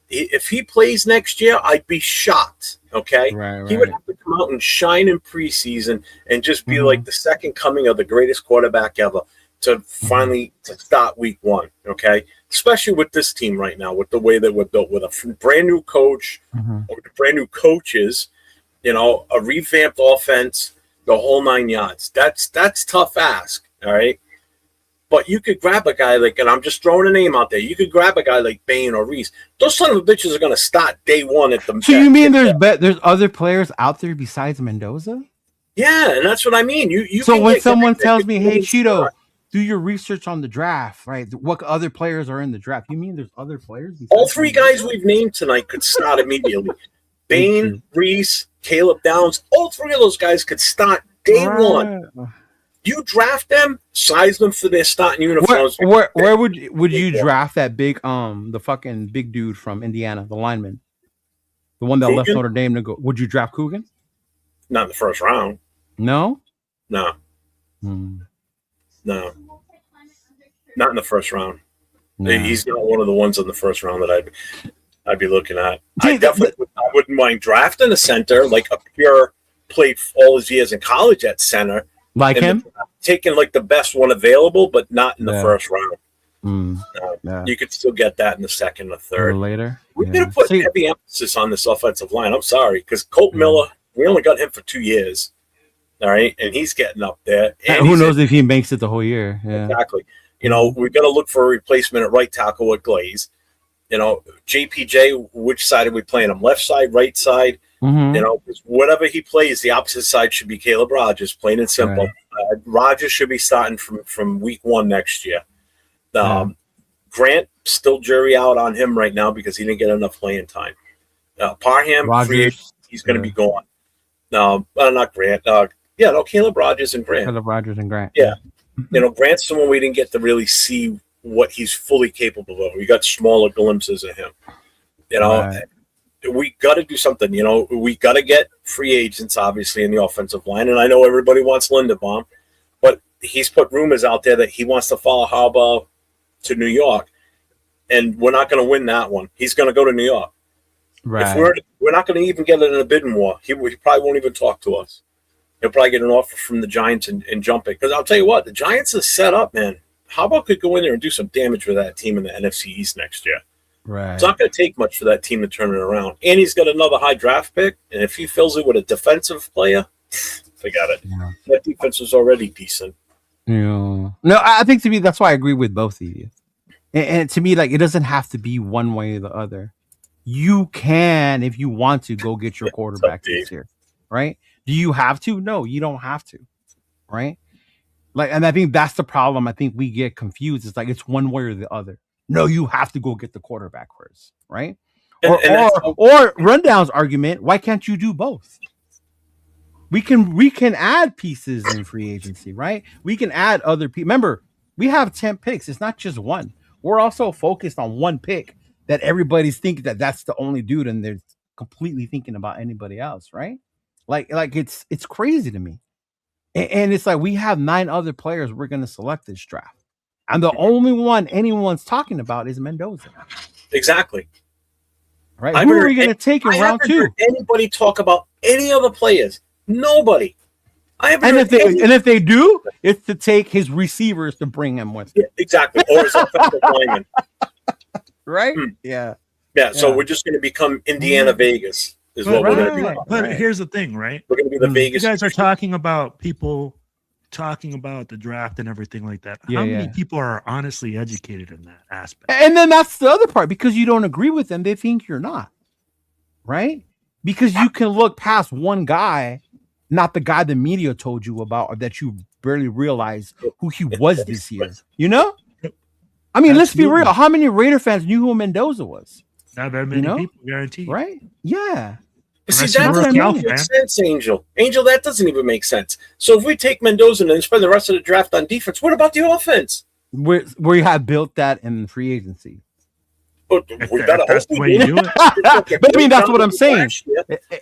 If he plays next year, I'd be shocked. Okay, he would have to come out and shine in preseason and just be like the second coming of the greatest quarterback ever to finally to start week 1. Okay, especially with this team right now, with the way that we're built, with a brand new coach or brand new coaches, you know, a revamped offense, the whole 9 yards. That's tough ask. All right. But you could grab a guy like, and I'm just throwing a name out there, you could grab a guy like Bain or Reese. Those son of a bitches are going to start day 1 at the. So you mean there's other players out there besides Mendoza? Yeah, and that's what I mean. You. So when someone tells me, "Hey, Chido, do your research on the draft, right? What other players are in the draft?" You mean there's other players? All 3 guys we've named tonight could start immediately. Bain, Reese, Caleb Downs. All 3 of those guys could start day 1. You draft them, size them for their starting uniforms. Where would you draft that big the fucking big dude from Indiana, the lineman, the one that left Notre Dame to go? Would you draft Coogan? Not in the first round. No. No. No. Not in the first round. No. He's not one of the ones in the first round that I'd be looking at. I wouldn't mind drafting a center, like a pure played all his years in college at center. Like him? Taking like the best one available, but not in the first round. You could still get that in the second or third. Or later. We're going to put heavy emphasis on this offensive line. I'm sorry, because Colt Miller, we only got him for 2 years. All right. And he's getting up there. And who knows if he makes it the whole year. Yeah. Exactly. You know, we've got to look for a replacement at right tackle with Glaze. You know, JPJ, which side are we playing him? Left side, right side? Mhm. You know, 'cause whatever he plays, the opposite side should be Caleb Rogers, plain and simple. Right. Rogers should be starting from week 1 next year. Grant, still jury out on him right now because he didn't get enough playing time. Parham, free agent, Rogers, he's going to be gone. No, not Grant. Caleb Rogers and Grant. Caleb Rogers and Grant. Yeah. You know, Grant's someone we didn't get to really see what he's fully capable of. We got smaller glimpses of him. You know, Right. we got to do something. You know, we got to get free agents, obviously, in the offensive line. And I know everybody wants Linderbaum, but he's put rumors out there that he wants to follow Harbaugh to New York. And we're not going to win that one. He's going to go to New York. Right. If we're not going to even get it in a bidding war, he probably won't even talk to us. He'll probably get an offer from the Giants and jump it. Because I'll tell you what, the Giants are set up, man. Harbaugh could go in there and do some damage with that team in the NFC East next year. Right. It's not going to take much for that team to turn it around. And he's got another high draft pick. And if he fills it with a defensive player, forget it. Yeah. That defense was already decent. Yeah. No, I think to me that's why I agree with both of you. And to me, like, it doesn't have to be one way or the other. You can, if you want to, go get your quarterback this year, right? Do you have to? No, you don't have to, right? Like, and I think that's the problem. I think we get confused. It's like it's one way or the other. No, you have to go get the quarterback first, right? Or Rundown's argument, why can't you do both? We can add pieces in free agency, right? We can add other people. Remember, we have 10 picks. It's not just one. We're also focused on one pick that everybody's thinking that that's the only dude, and they're completely thinking about anybody else, right? Like it's crazy to me. And it's like we have 9 other players we're going to select this draft. And the only one anyone's talking about is Mendoza. Exactly. Right? Who are we going to take in round 2? Heard anybody talk about any other players? Nobody. And if they do, it's to take his receivers to bring him with. Yeah, exactly. Or his offensive lineman. Right? Yeah. Yeah. So we're just going to become Indiana Vegas. Is what we're going to be. But here's the thing, right? We're going to be the Vegas. You guys are talking about people talking about the draft and everything like that. How many people are honestly educated in that aspect? And then that's the other part, because you don't agree with them, they think you're not, right? Because you can look past one guy, not the guy the media told you about, or that you barely realized who he was this year. You know? I mean, let's be real. How many Raider fans knew who Mendoza was? Not very many people, guaranteed. Right? Yeah. But see, that doesn't make sense, Angel. Angel, that doesn't even make sense. So if we take Mendoza and spend the rest of the draft on defense, what about the offense? We have built that in free agency. But we gotta that's the way you do it. But I mean, that's what I'm saying.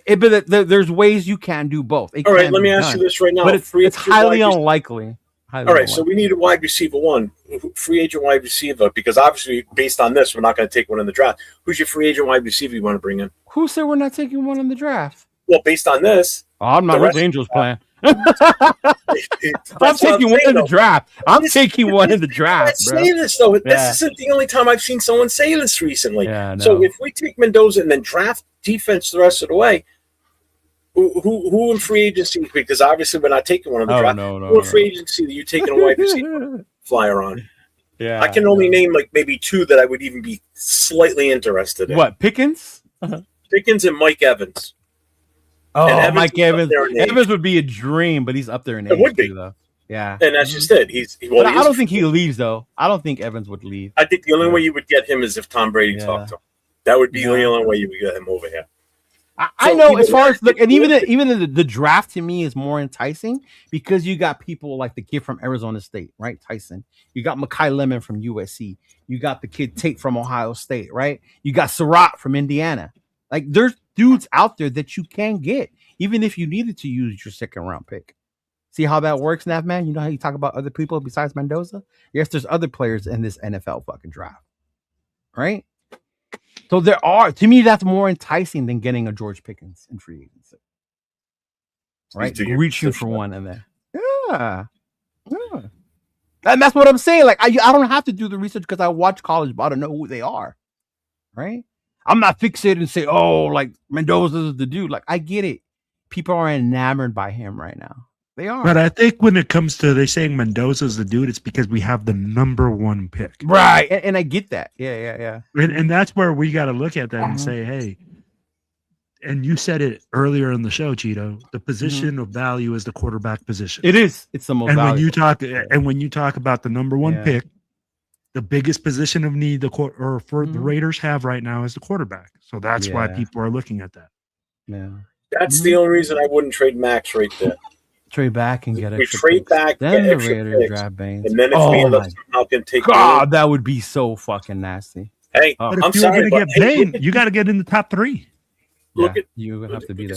But there's ways you can do both. All right, let me ask you this right now. But it's highly unlikely. All right, so we need a wide receiver one, free agent wide receiver, because obviously, based on this, we're not going to take one in the draft. Who's your free agent wide receiver you want to bring in? Who said we're not taking one in the draft? Well, based on this, I'm not with Angels plan. I'm taking one in the draft. I'm taking one in the draft. Say this though. This isn't the only time I've seen someone say this recently. Yeah, no. So if we take Mendoza and then draft defense the rest of the way, who in free agency? Because obviously we're not taking one in the draft. Who in free agency that you taking a wide receiver flyer on? Yeah, I can only name like maybe 2 that I would even be slightly interested in. What, Pickens? Pickens and Mike Evans. Oh, Mike Evans. Evans would be a dream, but he's up there in age. It would be, though. Yeah, and that's just it. I don't think he leaves though. I don't think Evans would leave. I think the only way you would get him is if Tom Brady talked to him. That would be the only way you would get him over here. I know, as far as look, and even the draft to me is more enticing because you got people like the kid from Arizona State, right? Tyson. You got Mekhi Lemon from USC. You got the kid Tate from Ohio State, right? You got Surratt from Indiana. Like, there's dudes out there that you can get, even if you needed to use your second round pick. See how that works, Nav man? You know how you talk about other people besides Mendoza? Yes, there's other players in this NFL fucking draft, right? So there are, to me, that's more enticing than getting a George Pickens in free agency, right? Reaching for one in there. Yeah. And that's what I'm saying. Like, I don't have to do the research because I watch college ball to know who they are, right? I'm not fixated and say, oh, like Mendoza's the dude. Like, I get it. People are enamored by him right now. They are. But I think when it comes to they saying Mendoza's the dude, it's because we have the number 1 pick. Right. And I get that. Yeah. And that's where we got to look at that and say, hey, And you said it earlier in the show, Cheeto. The position of value is the quarterback position. It is. It's the most. And valuable. when you talk about the number one Yeah. pick, the biggest position of need the Raiders have right now is the quarterback. So that's why people are looking at that. Yeah. That's the only reason I wouldn't trade Max right there. Trade back and get We extra trade picks. back, Then get the extra Raiders picks, draft Baines. and then if we end up somehow can take God, that would be so fucking nasty. Hey, But if I'm you're sorry, going to but get Bain, you got to get in the top 3. Look at you have to be there.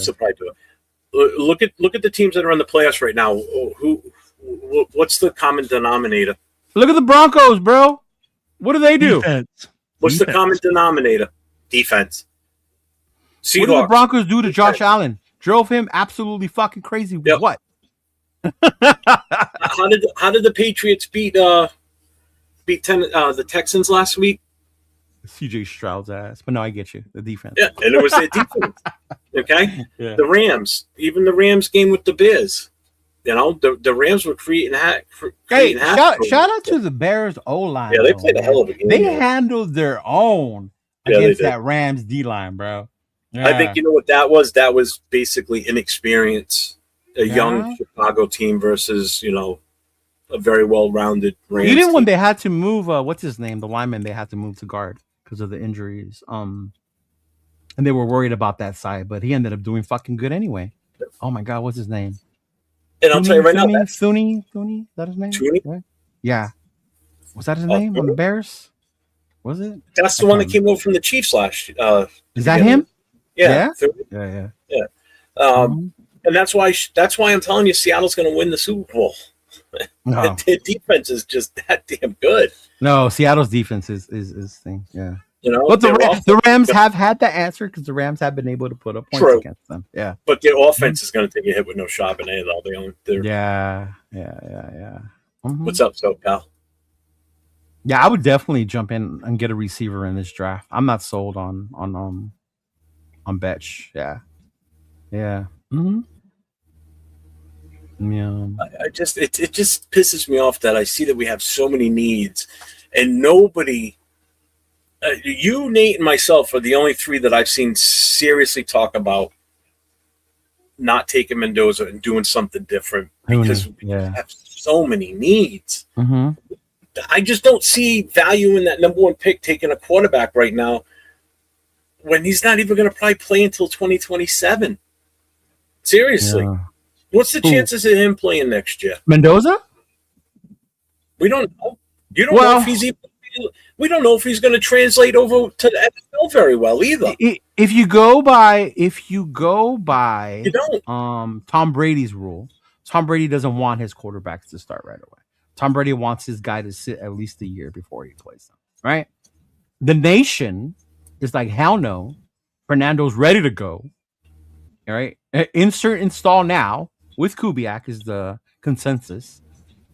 Look at the teams that are in the playoffs right now. What's the common denominator? Look at the Broncos, bro. What do they do? Defense. What's the common denominator? Defense. Seahawks. What did the Broncos do to Josh Allen? Drove him absolutely fucking crazy. Yep. What? How did the Patriots beat the Texans last week? CJ Stroud's ass. But no, I get you. The defense. Yeah, and it was their defense. Okay? Yeah. The Rams. Even the Rams game with the Bears. You know, the Rams were creating Hey, shout out to the Bears O-line. Yeah, they played a hell of a game. They handled their own against that Rams D-line, bro. Yeah. I think you know what that was? That was basically inexperience. A young Chicago team versus, a very well-rounded Rams Even team. when they had to move, what's his name? The lineman they had to move to guard because of the injuries. And they were worried about that side, but he ended up doing fucking good anyway. Oh my God, what's his name? And I'll tell you right now, Thuney, is that his name? Thuney? Yeah. Was that his name on the Bears? Was it? That's the one that came over from the Chiefs last year. Is that him? Yeah. Yeah. And that's why I'm telling you, Seattle's going to win the Super Bowl. No. Their defense is just that damn good. No, Seattle's defense is thing. Yeah. But the Rams have had the answer because the Rams have been able to put up points against them. Yeah. But their offense is going to take a hit with no Charbonnet, though. Yeah. What's up, pal? Yeah, I would definitely jump in and get a receiver in this draft. I'm not sold on Betch. Yeah. Mm-hmm. Yeah. It just pisses me off that I see that we have so many needs and nobody. You, Nate, and myself are the only 3 that I've seen seriously talk about not taking Mendoza and doing something different because we have so many needs. Mm-hmm. I just don't see value in that number 1 pick taking a quarterback right now when he's not even going to probably play until 2027. Seriously. Yeah. What's the chances of him playing next year? Mendoza? We don't know. You don't know if he's even. We don't know if he's going to translate over to the NFL very well either. If you go by You don't. Tom Brady's rule, Tom Brady doesn't want his quarterbacks to start right away. Tom Brady wants his guy to sit at least a year before he plays them. Right? The nation is like, hell no. Fernando's ready to go. All right. Install now with Kubiak is the consensus.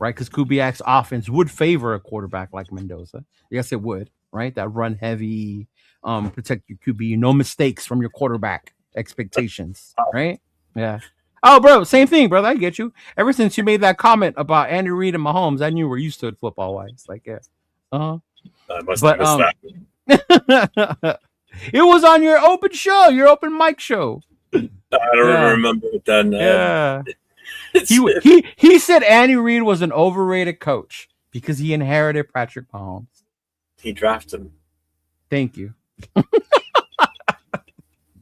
Right, because Kubiak's offense would favor a quarterback like Mendoza. Yes, it would. Right, that run heavy, protect your QB, no mistakes from your quarterback expectations. Right, yeah. Oh, bro, same thing, brother. I get you. Ever since you made that comment about Andy Reid and Mahomes, I knew where you stood football wise. Like, yeah, I must have missed that. It was on your open show, your open mic show. I don't remember it then. Yeah. He said Andy Reid was an overrated coach because he inherited Patrick Mahomes. He drafted him. Thank you.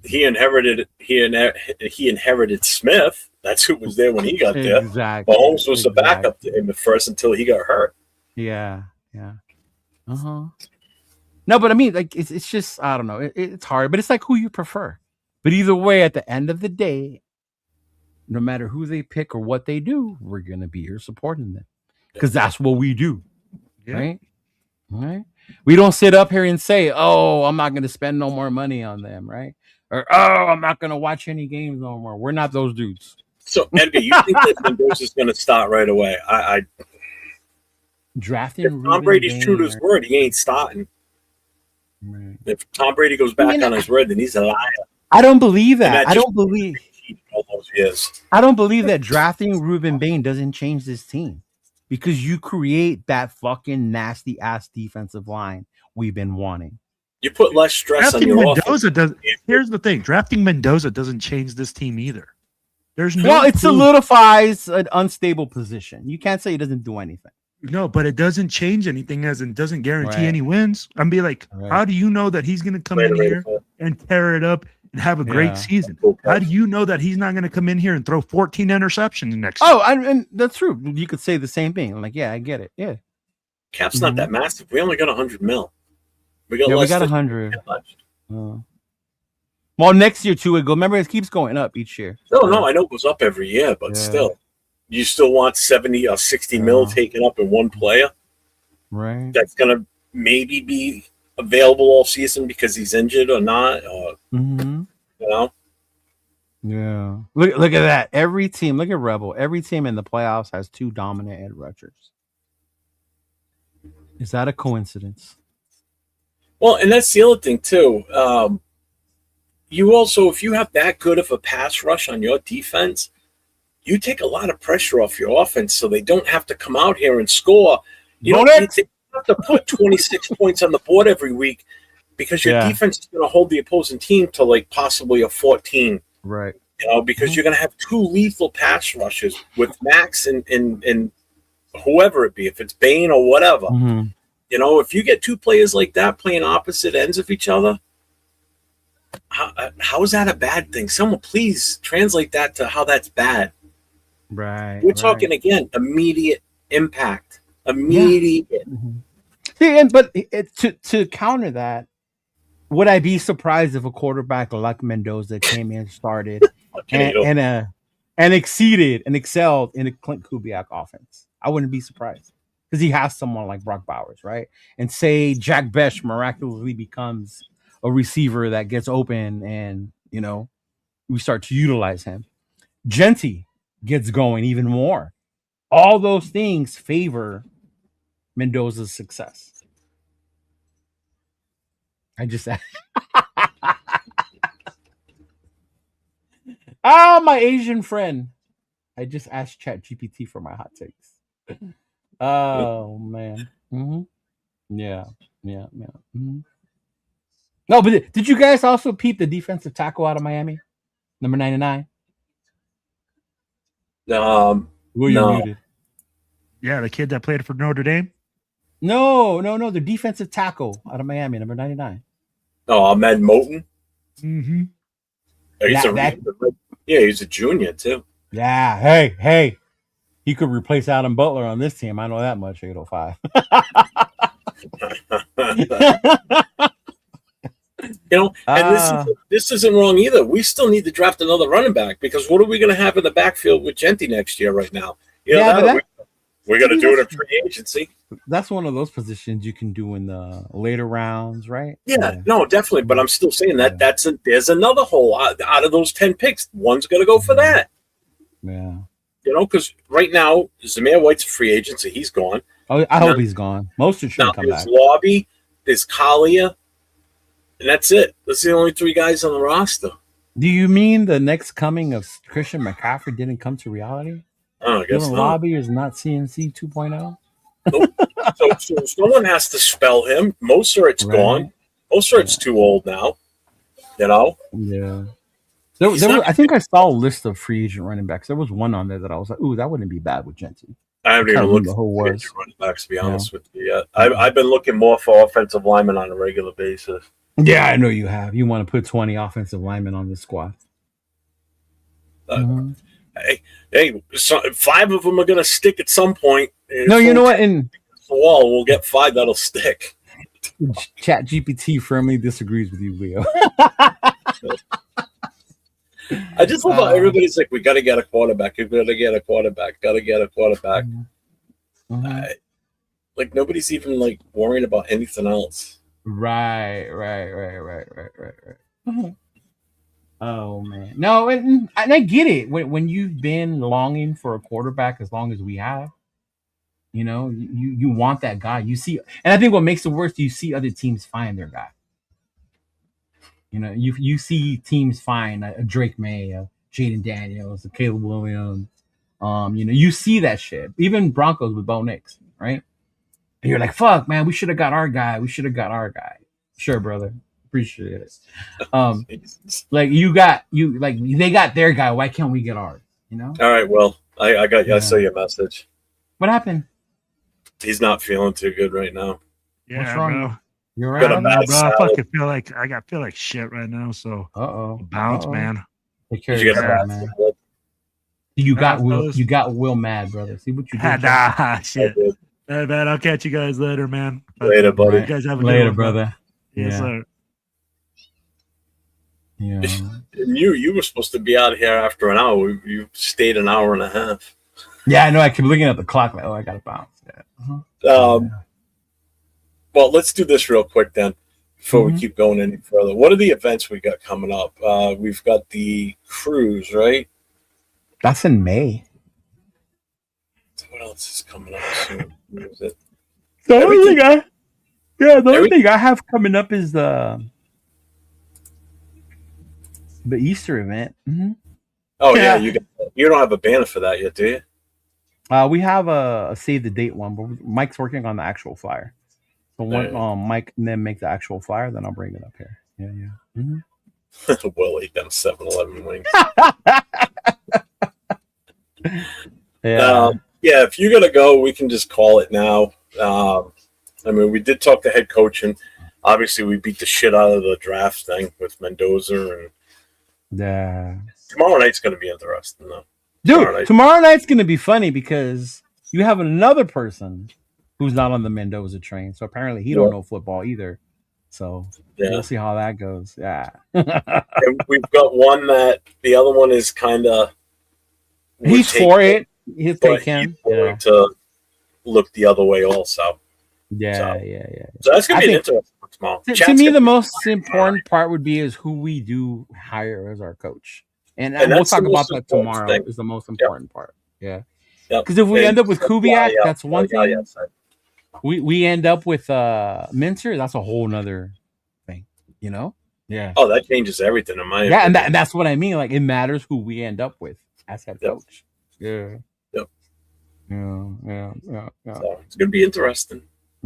He inherited Smith. That's who was there when he got there. Exactly. Mahomes was the backup to him at first until he got hurt. Yeah. No, but I mean, like it's just I don't know. It's hard, but it's like who you prefer. But either way, at the end of the day, no matter who they pick or what they do, we're going to be here supporting them because that's what we do. Yeah. Right. We don't sit up here and say, oh, I'm not going to spend no more money on them. Right. Or, oh, I'm not going to watch any games no more. We're not those dudes. So, Edgar, you think that Mendoza's going to start right away? Drafting Tom Brady's true to his word. He ain't starting. Right. If Tom Brady goes back on his word, then he's a liar. I don't believe that. I don't believe that drafting Ruben Bain doesn't change this team because you create that fucking nasty ass defensive line we've been wanting. You put less stress on Drafting your Mendoza offense. does. Here's the thing: drafting Mendoza doesn't change this team either. There's no. Well, it solidifies an unstable position. You can't say it doesn't do anything. No, but it doesn't change anything, as in doesn't guarantee Right. any wins. I'm be like, Right. how do you know that he's going to come in here and tear it up and have a Yeah. great season? How do you know that he's not going to come in here and throw 14 interceptions next? Oh, and that's true. You could say the same thing. I'm like, yeah, I get it. Yeah. Cap's not that massive. We only got 100 mil. We got Yeah, we less got than 100. Well, next year too, it go. Remember, it keeps going up each year. No, I know it goes up every year, but Yeah. still, you still want 70 or 60 mil taken up in one player. Right. That's gonna maybe be available all season because he's injured or not, or you know. Yeah. Look at that. Every team. Look at Rebel. Every team in the playoffs has 2 dominant edge rushers. Is that a coincidence? Well, and that's the other thing too. You also, if you have that good of a pass rush on your defense, you take a lot of pressure off your offense, so they don't have to come out here and score. You don't have to put 26 points on the board every week because your defense is going to hold the opposing team to like possibly a 14. Right. You know, because you're going to have 2 lethal pass rushes with Max and whoever it be, if it's Bane or whatever. You know, if you get 2 players like that playing opposite ends of each other, how is that a bad thing? Someone please translate that to how that's bad. Right. We're talking again, immediate impact. Immediate. See, but to counter that, would I be surprised if a quarterback like Mendoza came in, started, and exceeded and excelled in a Clint Kubiak offense? I wouldn't be surprised because he has someone like Brock Bowers, right? And say Jack Besh miraculously becomes a receiver that gets open, and you know we start to utilize him. Genty gets going even more. All those things favor Mendoza's success. I just my Asian friend. I just asked ChatGPT for my hot takes. Oh man. Yeah. No, but did you guys also peep the defensive tackle out of Miami? Number 99? No. Muted. Yeah, the kid that played for Notre Dame? No. The defensive tackle out of Miami, number 99. Oh, Ahmed Moten? Mm-hmm. He's a junior, too. Yeah, hey. He could replace Adam Butler on this team. I know that much, 805. You know, and this isn't wrong either. We still need to draft another running back because what are we going to have in the backfield with Genty next year right now? You know, we're going to do it in free agency. That's one of those positions you can do in the later rounds, right? Yeah, no, definitely. But I'm still saying that there's another hole out of those 10 picks. One's going to go for that. Yeah. You know, because right now, Zamir White's a free agent, so he's gone. Oh, I hope he's gone. Most should come back. There's Lobby, there's Kalia, and that's it. That's the only 3 guys on the roster. Do you mean the next coming of Christian McCaffrey didn't come to reality? Oh, I guess not. Lobby is not CMC 2.0? Nope. So someone has to spell him. Mosert's gone. Mosert's too old now. You know? Yeah. I think I saw a list of free agent running backs. There was one on there that I was like, ooh, that wouldn't be bad with Genty. I haven't even looked at the running backs, to be honest with you yet. I've been looking more for offensive linemen on a regular basis. Yeah, I know you have. You want to put 20 offensive linemen on the squad. Hey, 5 of them are going to stick at some point. No, you know what? And the wall, we'll get 5 that'll stick. ChatGPT firmly disagrees with you, Leo. I just love how everybody's like, we got to get a quarterback. We got to get a quarterback. Got to get a quarterback. Like nobody's even like worrying about anything else. Right. Oh man, no, and I get it. When you've been longing for a quarterback as long as we have, you know, you want that guy. You see, and I think what makes it worse, you see other teams find their guy. You know, you see teams find a Drake May, a Jaden Daniels, a Caleb Williams. You know, you see that shit. Even Broncos with Bo Nix, right? And you're like, fuck, man, we should have got our guy. Sure, brother. Appreciate it. Like they got their guy. Why can't we get ours? You know? All right. Well, I got you. I Yeah. saw your message. What happened? He's not feeling too good right now. Yeah, What's wrong? bro. You're Got a right. mad Bro, I salad. fucking feel like shit right now. So Uh-oh. bounce, Uh-oh. man. Take care Did of you get a yourself, bad man. salad? You got Will. fellas. You got Will mad, brother. See what you did. Nah, I shit. did. Hey, man, I'll catch you guys later, man. Later, buddy. You guys have a good Later, one, brother. Yes, Yeah. sir. Yeah. And you were supposed to be out of here after an hour. You stayed an hour and a half. Yeah, I know. I keep looking at the clock. Like, oh, I gotta bounce. Yeah. Uh-huh. Well, let's do this real quick then before Mhm. we keep going any further. What are the events we got coming up? We've got the cruise, right? That's in May. What else is coming up soon? What is it? The only Everything- thing I have coming up is the Easter event. Mm-hmm. Oh Yeah. yeah, you don't have a banner for that yet, do you? We have a save the date one, but Mike's working on the actual flyer. So when Mike and then make the actual flyer, then I'll bring it up here. Yeah, yeah. Mm-hmm. We'll eat them 7-Eleven wings. Yeah. Yeah, if you're gonna go, we can just call it now. I mean, we did talk to head coach, and obviously we beat the shit out of the draft thing with Mendoza, and Yeah. tomorrow night's gonna be interesting, though. Dude, tomorrow night's gonna be funny because you have another person who's not on the Mendoza train. So apparently he don't know football either. So we'll see how that goes. Yeah. And we've got one that the other one is kind of He's for it. He'll take him. Yeah. To look the other way also. Yeah. So that's gonna I be an think- interesting tomorrow. To me, the most important part would be is who we do hire as our coach. And we'll that's talk the about most that important tomorrow. thing. Is the most important part. Yeah. Yep. Because if we And- end up with Kubiak, that's one thing. yeah. We end up with Minter, that's a whole nother thing. You know? Yeah. Oh, that changes everything in my Yeah, opinion. and that's what I mean. Like, it matters who we end up with as head Yep. coach. Yeah. Yep. Yeah. So it's gonna be interesting.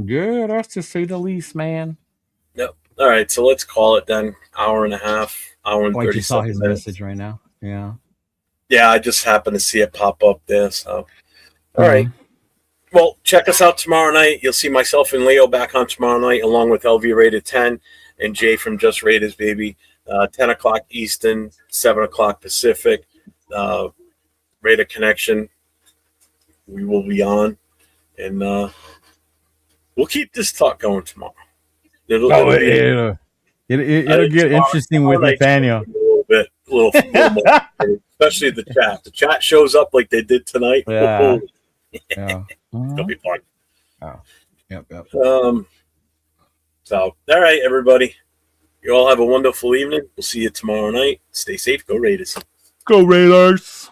Good, that's to say the least, man. Yep. All right, so let's call it then. Hour and a half, hour and Oh, I 30 just saw his minutes. message right now. Yeah. Yeah, I just happened to see it pop up there. So, all right. Well, check us out tomorrow night. You'll see myself and Leo back on tomorrow night, along with LV Rated 10 and Jay from Just Raiders, baby. 10 o'clock Eastern, 7 o'clock Pacific. Raider Connection. We will be on, and we'll keep this talk going tomorrow. It'll It'll get interesting with Nathaniel. A little more, especially the chat. The chat shows up like they did tonight. Yeah. It'll be fun. Yep. So, all right, everybody. You all have a wonderful evening. We'll see you tomorrow night. Stay safe. Go Raiders. Go Raiders.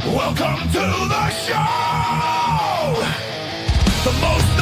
Welcome to the show! The most